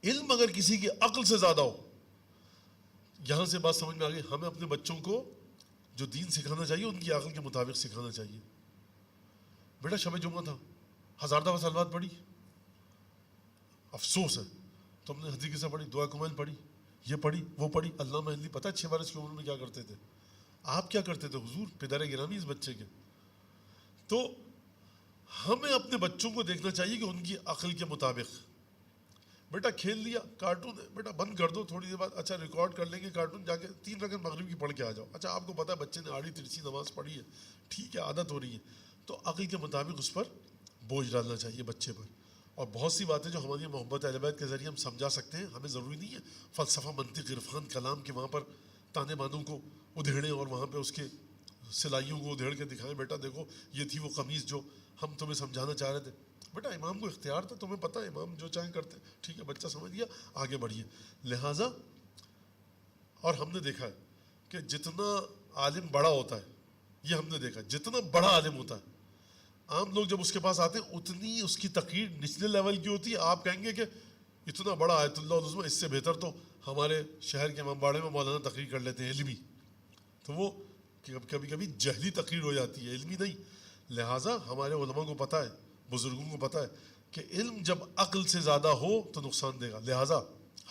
علم اگر کسی کی عقل سے زیادہ ہو, یہاں سے بات سمجھ میں آ گئی, ہمیں اپنے بچوں کو جو دین سکھانا چاہیے ان کی عقل کے مطابق سکھانا چاہیے. بیٹا شب جمعہ تھا, 1000 دفعہ صلوات پڑھی, افسوس ہے تم نے حدیث سے پڑھی, دعا کمائل پڑھی, یہ پڑھی وہ پڑھی. علامہ ہندی پتہ 6 برس کی عمر میں کیا کرتے تھے, آپ کیا کرتے تھے حضور, پدر گرامی اس بچے کے. تو ہمیں اپنے بچوں کو دیکھنا چاہیے کہ ان کی عقل کے مطابق. بیٹا کھیل لیا, کارٹون ہے بیٹا بند کر دو, تھوڑی دیر بعد اچھا ریکارڈ کر لیں گے کارٹون, جا کے 3 رکعت مغرب کی پڑھ کے آ جاؤ. اچھا آپ کو پتا ہے بچے نے آڑی ترچی نماز پڑھی ہے, ٹھیک ہے عادت ہو رہی ہے, تو عقل کے مطابق اس پر بوجھ ڈالنا چاہیے بچے پر. اور بہت سی باتیں جو ہماری محبت اہل بیت کے ذریعے ہم سمجھا سکتے ہیں, ہمیں ضروری نہیں ہے فلسفہ منطق عرفان کلام کے وہاں پر تانے بانوں کو ادھیڑیں اور وہاں پہ اس کے سلائیوں کو ادھیڑ کے دکھائیں. بیٹا دیکھو یہ تھی وہ قمیض جو ہم تمہیں سمجھانا چاہ رہے تھے. بیٹا امام کو اختیار تھا, تمہیں پتہ ہے امام جو چاہیں کرتے, ٹھیک ہے بچہ سمجھ گیا, آگے بڑھیے. لہٰذا اور ہم نے دیکھا ہے کہ جتنا عالم بڑا ہوتا ہے, یہ ہم نے دیکھا جتنا بڑا عالم ہوتا ہے, عام لوگ جب اس کے پاس آتے ہیں اتنی اس کی تقریر نچلے لیول کی ہوتی ہے. آپ کہیں گے کہ اتنا بڑا آیت اللہ العظمی, اس سے بہتر تو ہمارے شہر کے امام باڑے میں مولانا تقریر کر لیتے ہیں علمی. تو وہ کبھی کبھی جہلی تقریر ہو جاتی ہے, علمی نہیں. لہٰذا ہمارے علماء کو پتہ ہے, بزرگوں کو پتہ ہے کہ علم جب عقل سے زیادہ ہو تو نقصان دے گا. لہٰذا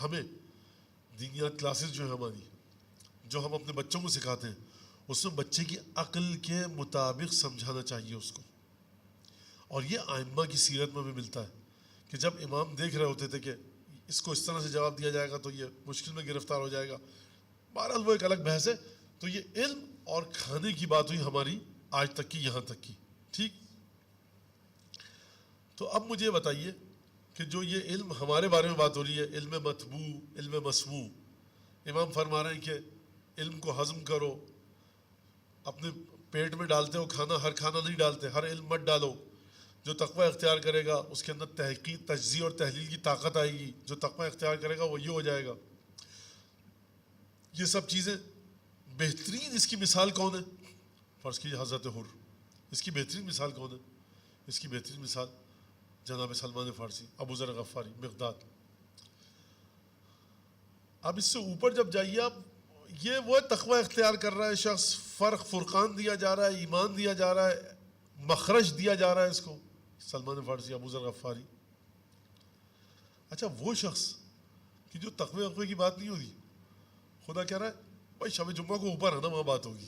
ہمیں دینیات کلاسز جو ہیں ہماری, جو ہم اپنے بچوں کو سکھاتے ہیں, اس میں بچے کی عقل کے مطابق سمجھانا چاہیے اس کو. اور یہ ائمہ کی سیرت میں بھی ملتا ہے کہ جب امام دیکھ رہے ہوتے تھے کہ اس کو اس طرح سے جواب دیا جائے گا تو یہ مشکل میں گرفتار ہو جائے گا. بہرحال وہ ایک الگ بحث ہے. تو یہ علم اور کھانے کی بات ہوئی ہماری آج تک کی, یہاں تک کی, ٹھیک. تو اب مجھے بتائیے کہ جو یہ علم ہمارے بارے میں بات ہو رہی ہے, علم مطبوع, علم مسموع, امام فرما رہے ہیں کہ علم کو ہضم کرو, اپنے پیٹ میں ڈالتے ہو کھانا, ہر کھانا نہیں ڈالتے, ہر علم مت ڈالو. جو تقوی اختیار کرے گا اس کے اندر تحقیق, تجزیہ اور تحلیل کی طاقت آئے گی. جو تقوی اختیار کرے گا وہ یہ ہو جائے گا. یہ سب چیزیں بہترین. اس کی مثال کون ہے؟ فرض کیجیے حضرت حر, اس کی بہترین مثال کون ہے؟ اس کی بہترین مثال جناب سلمان فارسی, ابو ذر غفاری, مقداد. اب اس سے اوپر جب جائیے آپ, یہ وہ تقوی اختیار کر رہا ہے شخص, فرق فرقان دیا جا رہا ہے, ایمان دیا جا رہا ہے, مخرج دیا جا رہا ہے اس کو, سلمان فارسی, ابو ذر غفاری. اچھا وہ شخص کہ جو تقوی وقوے کی بات نہیں ہو رہی. خدا کہہ رہا ہے بھائی شب جمعہ کو اوپر آنا وہاں بات ہوگی.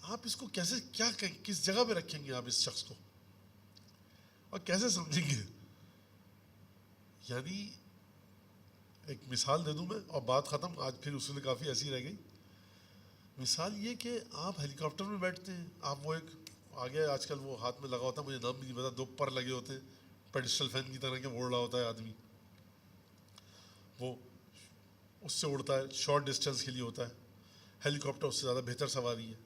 آپ اس کو کیسے کیا کس جگہ پہ رکھیں گے آپ اس شخص کو اور کیسے سمجھیں گے؟ یعنی ایک مثال دے دوں میں اور بات ختم. آج پھر اصول کافی ایسی رہ گئی. مثال یہ کہ آپ ہیلی کاپٹر میں بیٹھتے ہیں, آپ وہ ایک آگے آج کل وہ ہاتھ میں لگا ہوتا ہے, مجھے نام بھی نہیں پتا, 2 پر لگے ہوتے ہیں پیڈسٹل فین کی طرح کے, اڑ رہا ہوتا ہے آدمی, وہ اس سے اڑتا ہے, شارٹ ڈسٹینس کے لیے ہوتا ہے. ہیلی کاپٹر اس سے زیادہ بہتر سواری ہے.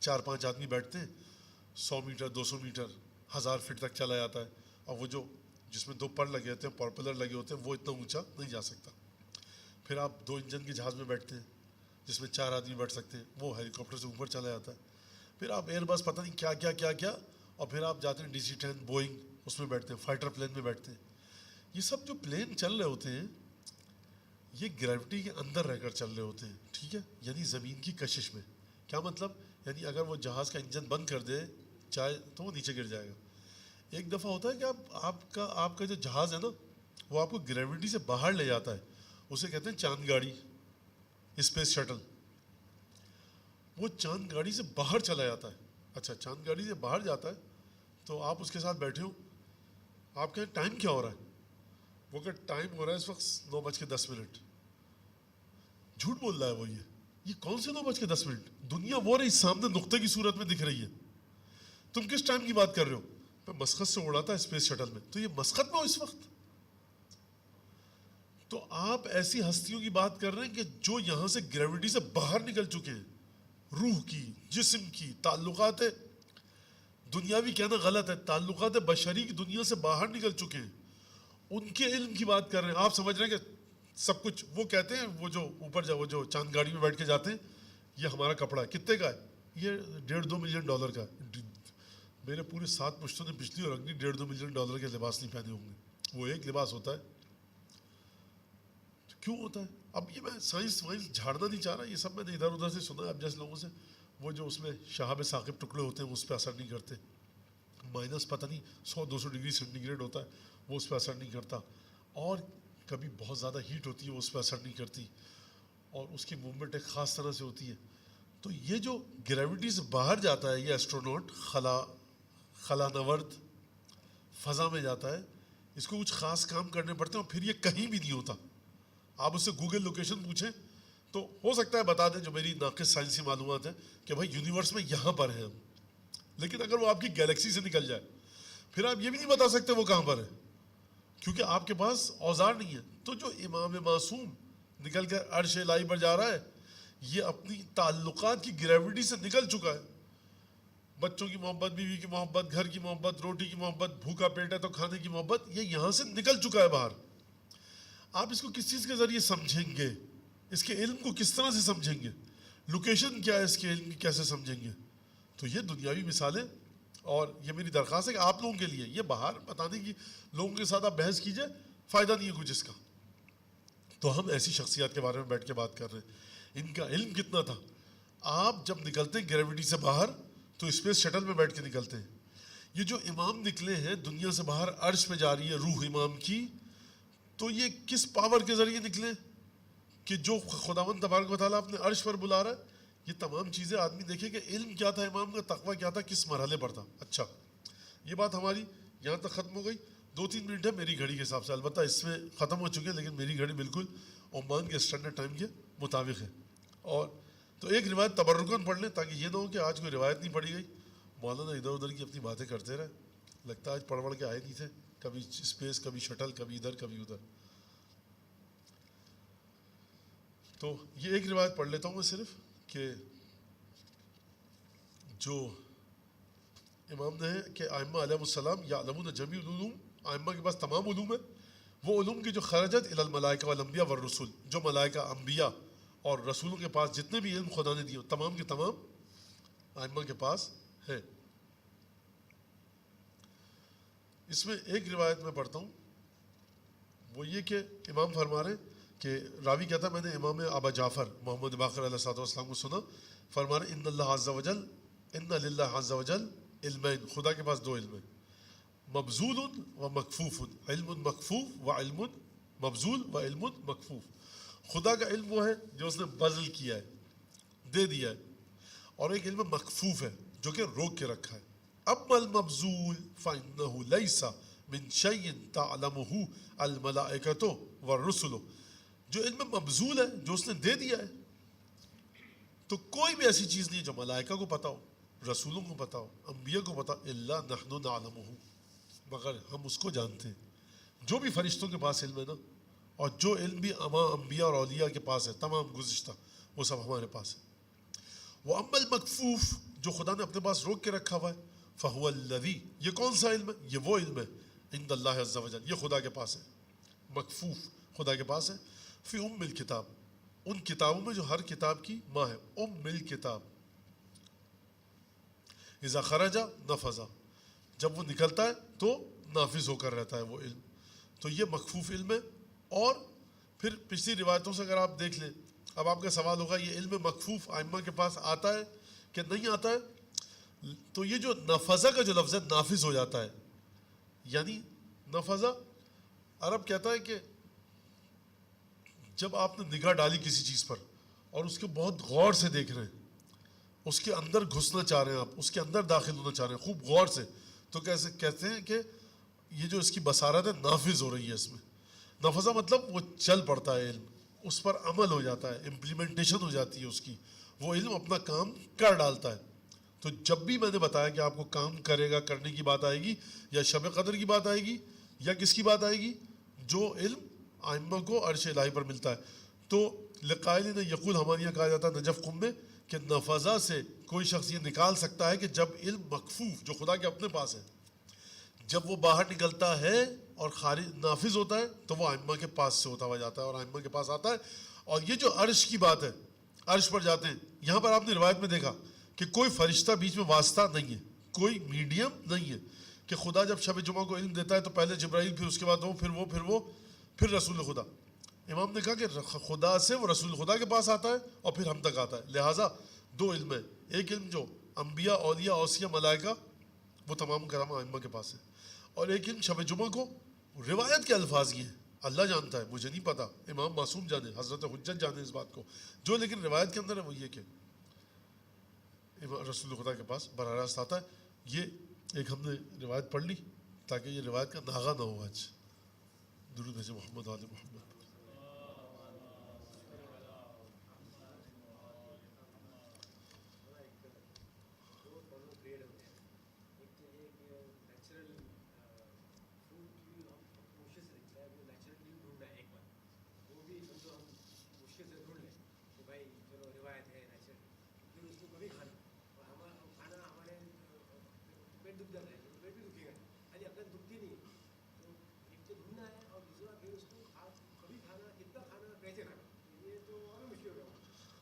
4-5 آدمی بیٹھتے ہیں, 100 میٹر 200 میٹر 1000 فٹ تک چلا جاتا ہے. اور وہ جو جس میں 2 پر لگے ہوتے ہیں, پاپولر لگے ہوتے ہیں, وہ اتنا اونچا نہیں جا سکتا. پھر آپ 2 انجن کے جہاز میں بیٹھتے ہیں جس میں 4 آدمی بیٹھ سکتے ہیں, وہ ہیلی کاپٹر سے اوپر چلا جاتا ہے. پھر آپ ایئر بس پتہ نہیں کیا, اور پھر آپ جاتے ہیں DC-10 بوئنگ, اس میں بیٹھتے ہیں, فائٹر پلین میں بیٹھتے ہیں. یہ سب جو پلین چل رہے ہوتے ہیں یہ گریوٹی کے اندر رہ کر چل رہے ہوتے ہیں, ٹھیک ہے, یعنی زمین کی کشش میں. کیا مطلب؟ یعنی اگر وہ جہاز کا انجن بند کر دے چاہے تو وہ نیچے گر جائے گا. ایک دفعہ ہوتا ہے کہ آپ کا جو جہاز ہے نا وہ آپ کو گریوٹی سے باہر لے جاتا ہے, اسے کہتے ہیں چاند گاڑی, اسپیس شٹل. وہ چاند گاڑی سے باہر چلا جاتا ہے. اچھا, چاند گاڑی سے باہر جاتا ہے تو آپ اس کے ساتھ بیٹھے ہو, آپ کہیں ٹائم کیا ہو رہا ہے؟ وہ کہ ٹائم ہو رہا ہے اس وقت 9:10. جھوٹ بول رہا ہے وہ. یہ کون سے 9:10؟ دنیا وہ رہی سامنے نقطے کی صورت میں دکھ رہی ہے. تم کس ٹائم کی بات کر رہے ہو؟ میں مسقط سے اڑا تھا اسپیس شٹل میں. تو یہ مسقط میں ہو اس وقت. تو آپ ایسی ہستیوں کی بات کر رہے ہیں کہ جو یہاں سے گریوٹی سے باہر نکل چکے ہیں, روح کی, جسم کی, تعلقات دنیاوی کہنا غلط ہے, تعلقات بشری کی دنیا سے باہر نکل چکے ہیں, ان کے علم کی بات کر رہے ہیں. آپ سمجھ رہے ہیں کہ سب کچھ وہ کہتے ہیں, وہ جو اوپر وہ جو چاند گاڑی میں بیٹھ کے جاتے ہیں, یہ ہمارا کپڑا ہے. کتنے کا ہے یہ؟ $1.5-2 ملین کا. میرے پورے 7 پشتوں نے پچھلی اور اگلی $1.5-2 ملین کے لباس نہیں پہنے ہوں گے. وہ ایک لباس ہوتا ہے. کیوں ہوتا ہے؟ اب یہ میں سائنس وائنس جھاڑنا نہیں چاہ رہا, یہ سب میں نے ادھر ادھر سے سنا ہے اب جیسے لوگوں سے. وہ جو اس میں شہاب ثاقب ٹکڑے ہوتے ہیں وہ اس پہ اثر نہیں کرتے. مائنس پتہ نہیں 100-200 ڈگری سینٹی گریڈ ہوتا ہے, وہ اس پہ اثر نہیں کرتا. اور کبھی بہت زیادہ ہیٹ ہوتی ہے, وہ اس پہ اثر نہیں کرتی, اور اس کی موومنٹ ایک خاص طرح سے ہوتی ہے. تو یہ جو گریوٹی سے باہر جاتا ہے یہ ایسٹرونوٹ, خلا نورد, فضا میں جاتا ہے, اس کو کچھ خاص کام کرنے پڑتے ہیں اور پھر یہ کہیں بھی نہیں ہوتا. آپ اس سے گوگل لوکیشن پوچھیں تو ہو سکتا ہے بتا دیں جو میری ناقص سائنسی معلومات ہے کہ بھائی یونیورس میں یہاں پر ہیں ہم. لیکن اگر وہ آپ کی گیلیکسی سے نکل جائے پھر آپ یہ بھی نہیں بتا سکتے وہ کہاں پر ہے, کیونکہ آپ کے پاس اوزار نہیں ہے. تو جو امام معصوم نکل کر عرش الہی پر جا رہا ہے یہ اپنی تعلقات کی گریوٹی سے نکل چکا ہے. بچوں کی محبت, بیوی کی محبت, گھر کی محبت, روٹی کی محبت, بھوکا پیٹ ہے تو کھانے کی محبت, یہ یہاں سے نکل چکا ہے باہر. آپ اس کو کس چیز کے ذریعے سمجھیں گے؟ اس کے علم کو کس طرح سے سمجھیں گے؟ لوکیشن کیا ہے اس کے علم کی, کیسے سمجھیں گے؟ تو یہ دنیاوی مثالیں, اور یہ میری درخواست ہے کہ آپ لوگوں کے لیے یہ باہر بتانے کی لوگوں کے ساتھ آپ بحث کیجئے, فائدہ نہیں ہے کچھ اس کا. تو ہم ایسی شخصیات کے بارے میں بیٹھ کے بات کر رہے ہیں. ان کا علم کتنا تھا؟ آپ جب نکلتے ہیں گریوٹی سے باہر تو اسپیس شٹل میں بیٹھ کے نکلتے ہیں. یہ جو امام نکلے ہیں دنیا سے باہر, عرش پہ جا رہی ہے روح امام کی, تو یہ کس پاور کے ذریعے نکلے کہ جو خداوند تبارک و تعالیٰ اپنے عرش پر بلا رہا ہے؟ یہ تمام چیزیں آدمی دیکھے کہ علم کیا تھا امام کا, تقویٰ کیا تھا, کس مرحلے پر تھا. اچھا, یہ بات ہماری یہاں تک ختم ہو گئی. 2-3 منٹ ہے میری گھڑی کے حساب سے, البتہ اس میں ختم ہو چکے, لیکن میری گھڑی بالکل عمان کے اسٹینڈرڈ ٹائم کے مطابق ہے. اور تو ایک روایت تبرکاً پڑھ لیں تاکہ یہ نہ ہو کہ آج کوئی روایت نہیں پڑھی گئی, مولانا ادھر ادھر کی اپنی باتیں کرتے رہے. لگتا ہے آج پڑھ کے آئے نہیں تھے, کبھی اسپیس, کبھی شٹل, کبھی ادھر کبھی ادھر. تو یہ ایک روایت پڑھ لیتا ہوں میں صرف, کہ جو امام نے ہے کہ ائمہ علیہ السلام یعلمون جمیع العلوم, ائمہ کے پاس تمام علوم ہے, وہ علوم کی جو خرجت الی الملائکہ والانبیاء والرسل, جو ملائکہ, انبیاء اور رسولوں کے پاس جتنے بھی علم خدا نے دیے تمام کے تمام ائمہ کے پاس ہیں. اس میں ایک روایت میں پڑھتا ہوں, وہ یہ کہ امام فرما رہے کہ راوی کہتا ہے میں نے امام ابا جعفر محمد باقر علیہ السلام کو سنا, فرما رہے ان اللہ عز وجل, ان للہ عز وجل علمین, خدا کے پاس 2 علم ہیں, مبذول و مکفوف, علم مکفوف و علم مبذول و علم مکفوف. خدا کا علم وہ ہے جو اس نے بذل کیا ہے, دے دیا ہے, اور ایک علم مکفوف ہے جو کہ روک کے رکھا ہے. اما المبذول فإنه ليس من شيء تعلمه الملائکۃ والرسل. جو علم مبذول ہے جو اس نے دے دیا ہے, تو کوئی بھی ایسی چیز نہیں جو ملائکہ کو پتا ہو, رسولوں کو پتا ہو, انبیاء کو پتا, الا نحن نعلمه, مگر ہم اس کو جانتے ہیں. جو بھی فرشتوں کے پاس علم ہے نا, اور جو علم بھی انبیاء اور اولیاء کے پاس ہے تمام گزشتہ, وہ سب ہمارے پاس ہے. وَأَمَّا الْمَكْفُوفُ, جو خدا نے اپنے پاس روک کے رکھا ہوا ہے, فَهُوَ الَّذِي, یہ کون سا علم ہے؟ یہ وہ علم ہے عند اللہ عز و جل, یہ خدا کے پاس ہے. مکفوف خدا کے پاس ہے. فی ام الکتاب, ان کتابوں میں جو ہر کتاب کی ماں ہے. ام الکتاب, اذا خرج نفذ, جب وہ نکلتا ہے تو نافذ ہو کر رہتا ہے وہ علم. تو یہ مکفوف علم ہے. اور پھر پچھلی روایتوں سے اگر آپ دیکھ لیں, اب آپ کا سوال ہوگا یہ علم مکفوف ائمہ کے پاس آتا ہے کہ نہیں آتا ہے؟ تو یہ جو نفذہ کا جو لفظ ہے نافذ ہو جاتا ہے. یعنی نفذہ عرب کہتا ہے کہ جب آپ نے نگاہ ڈالی کسی چیز پر اور اس کے بہت غور سے دیکھ رہے ہیں, اس کے اندر گھسنا چاہ رہے ہیں, آپ اس کے اندر داخل ہونا چاہ رہے ہیں خوب غور سے, تو کیسے کہتے ہیں کہ یہ جو اس کی بصارت ہے نافذ ہو رہی ہے. اس میں نفذہ مطلب وہ چل پڑتا ہے علم, اس پر عمل ہو جاتا ہے, امپلیمنٹیشن ہو جاتی ہے اس کی, وہ علم اپنا کام کر ڈالتا ہے. تو جب بھی میں نے بتایا کہ آپ کو کام کرے گا, کرنے کی بات آئے گی, یا شب قدر کی بات آئے گی, یا کس کی بات آئے گی, جو علم ائمہ کو عرش الہی پر ملتا ہے. تو لقائلین یقول, ہمارے یہاں کہا جاتا ہے نجف قم میں, کہ نفذہ سے کوئی شخص یہ نکال سکتا ہے کہ جب علم مکفوف جو خدا کے اپنے پاس ہے, جب وہ باہر نکلتا ہے اور خارج نافذ ہوتا ہے تو وہ ائمہ کے پاس سے ہوتا ہوا جاتا ہے اور ائمہ کے پاس آتا ہے. اور یہ جو عرش کی بات ہے, عرش پر جاتے ہیں, یہاں پر آپ نے روایت میں دیکھا کہ کوئی فرشتہ بیچ میں واسطہ نہیں ہے, کوئی میڈیم نہیں ہے, کہ خدا جب شب جمعہ کو علم دیتا ہے تو پہلے جبرائیل, پھر اس کے بعد پھر رسول خدا. امام نے کہا کہ خدا سے وہ رسول خدا کے پاس آتا ہے اور پھر ہم تک آتا ہے. لہٰذا دو علم ہے, ایک علم جو انبیاء, اولیاء, اوصیاء, ملائکہ, وہ تمام کرام ائمہ کے پاس ہے, اور ایک علم شب جمعہ کو روایت کے الفاظ یہ ہیں, اللہ جانتا ہے, مجھے نہیں پتا, امام معصوم جانے, حضرت حجت جانے اس بات کو, جو لیکن روایت کے اندر ہے وہ یہ کہ رسول خدا کے پاس براہ راست آتا ہے. یہ ایک ہم نے روایت پڑھ لی تاکہ یہ روایت کا ناغہ نہ ہو. آج درود بھیجے محمد آل محمد.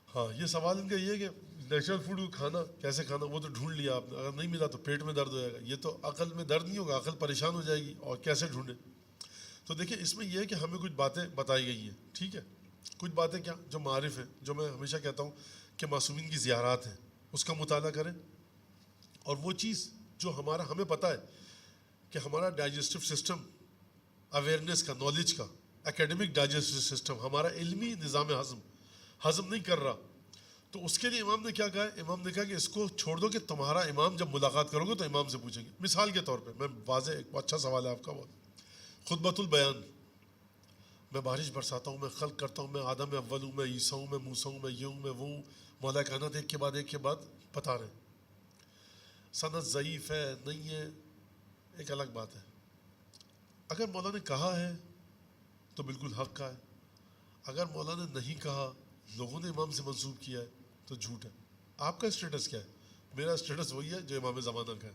ہاں, یہ سوال ان کا یہ ہے کہ نیچرل فوڈ کو کھانا کیسے کھانا, وہ تو ڈھونڈ لیا آپ نے, اگر نہیں ملا تو پیٹ میں درد ہو جائے گا. یہ تو عقل میں درد نہیں ہوگا, عقل پریشان ہو جائے گی, اور کیسے ڈھونڈے. تو دیکھیں اس میں یہ ہے کہ ہمیں کچھ باتیں بتائی گئی ہیں, ٹھیک ہے, کچھ باتیں کیا جو معارف ہیں, جو میں ہمیشہ کہتا ہوں کہ معصومین کی زیارات ہیں, اس کا مطالعہ کریں. اور وہ چیز جو ہمیں پتہ ہے کہ ہمارا ڈائجسٹو سسٹم اویئرنیس کا, نالج کا, اکیڈمک ڈائجسٹو سسٹم, ہمارا علمی نظام ہضم نہیں کر رہا, تو اس کے لیے امام نے کیا کہا ہے, امام نے کہا کہ اس کو چھوڑ دو کہ تمہارا امام جب ملاقات کرو گے تو امام سے پوچھیں گے. مثال کے طور پہ میں واضح, ایک اچھا سوال ہے آپ کا, خطبۃ البیان, میں بارش برساتا ہوں, میں خلق کرتا ہوں, میں آدم اول ہوں, میں عیسیٰ ہوں, میں موسیٰ ہوں, میں یہ ہوں, میں وہ ہوں, مولا کائنات ایک کے بعد بتا رہے ہیں. سند ضعیف ہے نہیں ہے ایک الگ بات ہے. اگر مولا نے کہا ہے تو بالکل حق کا ہے, اگر مولا نے نہیں کہا, لوگوں نے امام سے منسوب کیا ہے, تو جھوٹ ہے. آپ کا اسٹیٹس کیا ہے؟ میرا اسٹیٹس وہی ہے جو امام زمانہ کا ہے.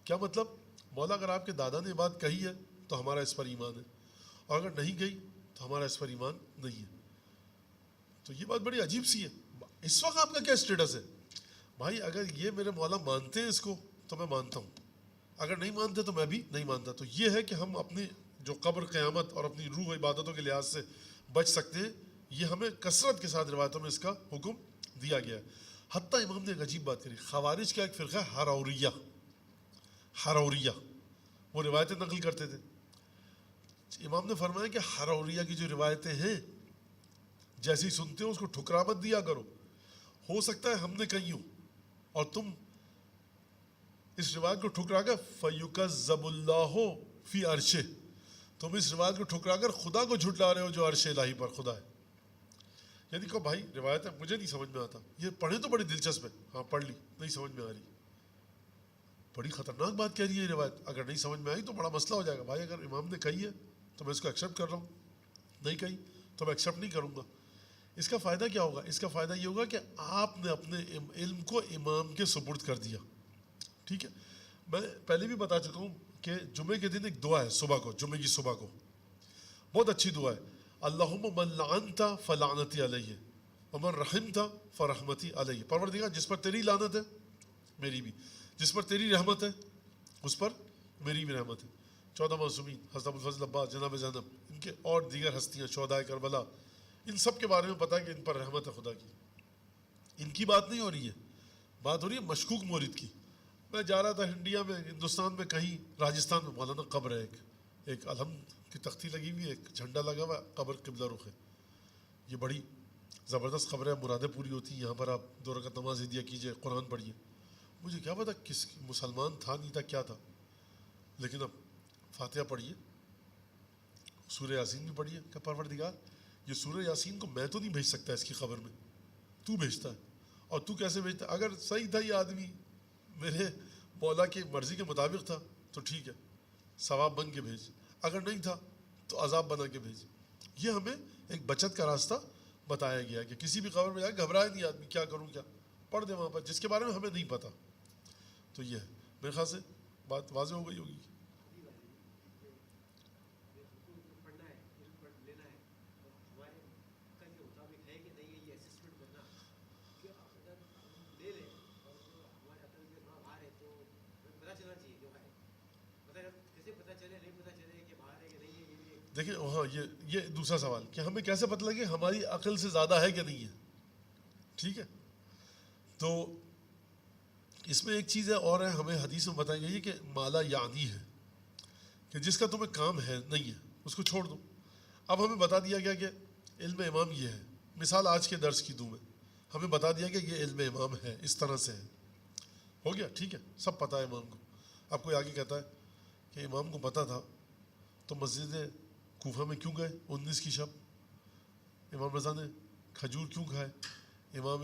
کیا مطلب؟ مولا اگر آپ کے دادا نے بات کہی ہے تو ہمارا اس پر ایمان ہے, اور اگر نہیں کہی تو ہمارا اس پر ایمان نہیں ہے. تو یہ بات بڑی عجیب سی ہے. اس وقت آپ کا کیا اسٹیٹس ہے؟ بھائی اگر یہ میرے مولا مانتے ہیں اس کو تو میں مانتا ہوں, اگر نہیں مانتے تو میں بھی نہیں مانتا. تو یہ ہے کہ ہم اپنی جو قبر, قیامت اور اپنی روح عبادتوں کے لحاظ سے بچ سکتے ہیں. یہ ہمیں کثرت کے ساتھ روایتوں میں اس کا حکم دیا گیا ہے. حتیٰ امام نے ایک عجیب بات کری, خوارج کا ایک فرقہ ہے ہروریہ, وہ روایتیں نقل کرتے تھے. امام نے فرمایا کہ حروریہ کی جو روایتیں ہیں جیسی سنتے ہو اس کو ٹھکرا مت دیا کرو. ہو سکتا ہے ہم نے کہی ہوں اور تم اس روایت کو ٹھکرا کر فَيُكَذَّبُ اللَّهُ فِي عَرْشِهِ, تم اس روایت کو ٹھکرا کر خدا کو جھٹلا رہے ہو جو عرش الہی پر خدا ہے. یعنی کہ بھائی روایت ہے مجھے نہیں سمجھ میں آتا, یہ پڑھیں تو بڑی دلچسپ ہے, ہاں پڑھ لی نہیں سمجھ میں آ رہی, بڑی خطرناک بات کہہ رہی ہے روایت, اگر نہیں سمجھ میں آئی تو بڑا مسئلہ ہو جائے گا. بھائی اگر امام نے کہی ہے تو میں اس کو ایکسیپٹ کر رہا ہوں, نہیں کہی تو میں ایکسیپٹ نہیں کروں گا. اس کا فائدہ کیا ہوگا؟ اس کا فائدہ یہ ہوگا کہ آپ نے اپنے علم کو امام کے سپرد کر دیا. ٹھیک ہے, میں پہلے بھی بتا چکا ہوں کہ جمعے کے دن ایک دعا ہے صبح کو, جمعے کی صبح کو بہت اچھی دعا ہے, اللہم من لعنت فلعنتی علیہ ومن رحمت فرحمتی علیہ. پروردگار جس پر تیری لعنت ہے میری بھی, جس پر تیری رحمت ہے اس پر میری بھی رحمت ہے. 14 معصومین, حضرت ابوالفضل عباس, جناب زینب, ان کے اور دیگر ہستیاں, شہدائے کربلا, ان سب کے بارے میں پتہ ہے کہ ان پر رحمت ہے خدا کی. ان کی بات نہیں ہو رہی ہے, بات ہو رہی ہے مشکوک مورد کی. میں جا رہا تھا انڈیا میں, ہندوستان میں کہیں, راجستھان میں مولانا قبر ہے, ایک علم کی تختی لگی ہوئی ہے, ایک جھنڈا لگا ہوا ہے, قبر قبلہ رخ ہے. یہ بڑی زبردست خبر ہے, مرادیں پوری ہوتی ہیں. یہاں پر آپ 2 رکعت نماز دیا کیجئے, قرآن پڑھیے. مجھے کیا پتا کس مسلمان تھا نہیں تھا کیا تھا, لیکن اب فاتحہ پڑھیے, سورہ یاسین بھی پڑھیے. کہ پروردگار یہ سورہ یاسین کو میں تو نہیں بھیج سکتا اس کی خبر میں, تو بھیجتا ہے, اور تو کیسے بھیجتا ہے؟ اگر صحیح تھا یہ آدمی, میرے مولا کی مرضی کے مطابق تھا تو ٹھیک ہے, ثواب بن کے بھیج, اگر نہیں تھا تو عذاب بنا کے بھیج. یہ ہمیں ایک بچت کا راستہ بتایا گیا ہے کہ کسی بھی خبر میں جائے گھبرائے نہیں آدمی, کیا کروں کیا, پڑھ دے وہاں پر جس کے بارے میں ہمیں نہیں پتا. تو یہ ہے, میرے خیال سے بات واضح ہو گئی ہوگی. دیکھیں ہاں یہ دوسرا سوال کہ ہمیں کیسے پتہ لگے ہماری عقل سے زیادہ ہے کہ نہیں ہے. ٹھیک ہے, تو اس میں ایک چیز ہے اور ہے, ہمیں حدیث میں بتائی گئی ہے کہ مالا یعنی ہے, کہ جس کا تمہیں کام ہے نہیں ہے اس کو چھوڑ دو. اب ہمیں بتا دیا گیا کہ علم امام یہ ہے, مثال آج کے درس کی دوں میں, ہمیں بتا دیا کہ یہ علم امام ہے, اس طرح سے ہے, ہو گیا ٹھیک ہے, سب پتہ ہے امام کو. اب کوئی آگے کہتا ہے کہ امام کو پتہ تھا تو مسجد کوفہ میں کیوں گئے 19 کی شب, امام رضا نے کھجور کیوں کھائے, امام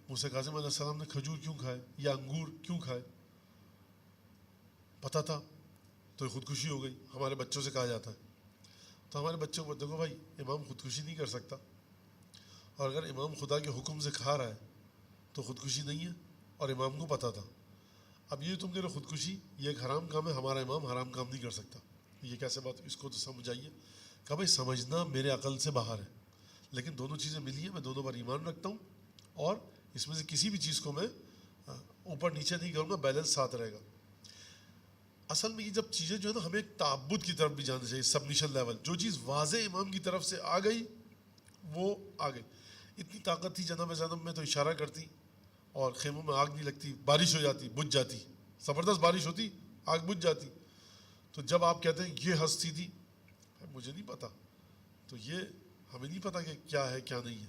موسیٰ کاظم علیہ السلام نے کھجور کیوں کھائے یا انگور کیوں کھائے؟ پتہ تھا تو یہ خودکشی ہو گئی. ہمارے بچوں سے کہا جاتا ہے, تو ہمارے بچوں کو دیکھو بھائی امام خودکشی نہیں کر سکتا, اور اگر امام خدا کے حکم سے کھا رہا ہے تو خودکشی نہیں ہے, اور امام کو پتہ تھا. اب یہ تم کہہ رہے خودکشی یہ ایک حرام کام ہے, ہمارا امام حرام کام نہیں کر سکتا, یہ کیسے بات؟ اس کو تو سمجھائیے. کہ بھائی سمجھنا میرے عقل سے باہر ہے, لیکن دونوں چیزیں ملی ہیں, میں دونوں پر ایمان رکھتا ہوں, اور اس میں سے کسی بھی چیز کو میں اوپر نیچے نہیں کروں گا, بیلنس ساتھ رہے گا. اصل میں یہ جب چیزیں جو ہے نا, ہمیں ایک تعبد کی طرف بھی جانا چاہیے, سبمیشن لیول. جو چیز واضح امام کی طرف سے آ گئی وہ آ گئی. اتنی طاقت تھی جناب زینب میں تو اشارہ کرتی اور خیموں میں آگ نہیں لگتی, بارش ہو جاتی, بجھ جاتی, زبردست بارش ہوتی, آگ بجھ جاتی. تو جب آپ کہتے ہیں یہ ہستی تھی, مجھے نہیں پتا, تو یہ ہمیں نہیں پتا کہ کیا ہے کیا نہیں ہے.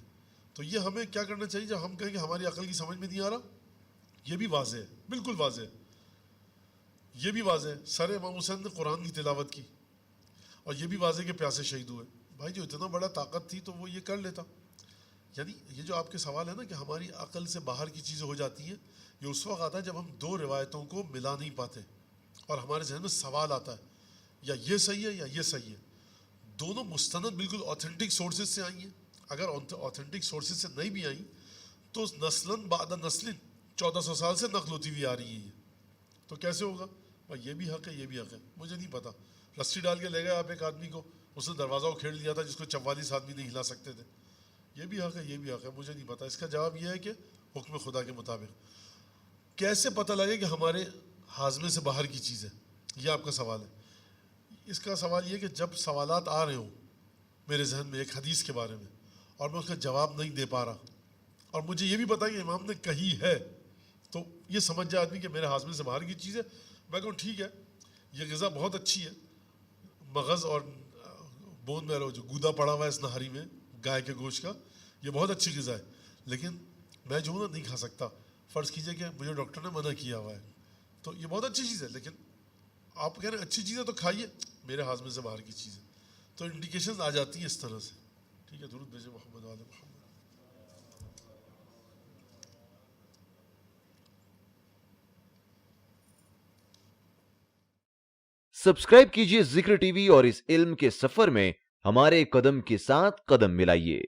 تو یہ ہمیں کیا کرنا چاہیے جب ہم کہیں کہ ہماری عقل کی سمجھ میں نہیں آ رہا؟ یہ بھی واضح ہے, بالکل واضح ہے, یہ بھی واضح ہے. سر امام حسین نے قرآن کی تلاوت کی, اور یہ بھی واضح کہ پیاسے شہید ہوئے. بھائی جو اتنا بڑا طاقت تھی تو وہ یہ کر لیتا. یعنی یہ جو آپ کے سوال ہے نا کہ ہماری عقل سے باہر کی چیزیں ہو جاتی ہیں, یہ اس وقت آتا ہے جب ہم 2 روایتوں کو ملا نہیں پاتے اور ہمارے ذہن میں سوال آتا ہے یا یہ صحیح ہے یا یہ صحیح ہے. دونوں مستند بالکل اوتھینٹک سورسز سے آئی ہیں. اگر اوتھینٹک سورسز سے نہیں بھی آئیں تو نسلاً بعد نسل 1400 سال سے نقل ہوتی ہوئی آ رہی ہیں. تو کیسے ہوگا؟ بھائی یہ بھی حق ہے, یہ بھی حق ہے, مجھے نہیں پتا. رسی ڈال کے لے گئے آپ ایک آدمی کو, اس نے دروازہ کھیڑ لیا تھا جس کو 44 آدمی نہیں ہلا سکتے تھے. یہ بھی حق ہے, یہ بھی حق ہے, مجھے نہیں پتا. اس کا جواب یہ ہے کہ حکم خدا کے مطابق. کیسے پتہ لگے کہ ہمارے ہاضمے سے باہر کی چیز ہے؟ یہ آپ کا سوال ہے. اس کا سوال یہ کہ جب سوالات آ رہے ہوں میرے ذہن میں ایک حدیث کے بارے میں, اور میں اس کا جواب نہیں دے پا رہا, اور مجھے یہ بھی پتا کہ امام نے کہی ہے, تو یہ سمجھ جائے آدمی کہ میرے ہاضمے سے باہر کی چیز ہے. میں کہوں ٹھیک ہے, یہ غذا بہت اچھی ہے, مغز اور بون میرو جو گودا پڑا ہوا ہے اس نہاری میں گائے کے گوشت کا, یہ بہت اچھی غذا ہے, لیکن میں جو ہوں نا نہیں کھا سکتا. فرض کیجئے کہ مجھے ڈاکٹر نے منع کیا ہوا ہے, تو یہ بہت اچھی چیز ہے, لیکن آپ کہہ رہے ہیں اچھی چیز ہے تو کھائیے, میرے ہاضمے سے باہر کی چیز ہے. تو انڈیکیشنز آ جاتی ہیں اس طرح سے. ٹھیک ہے, درود بھیجیں محمد والے محمد. سبسکرائب کیجئے ذکر ٹی وی اور اس علم کے سفر میں ہمارے قدم کے ساتھ قدم ملائیے.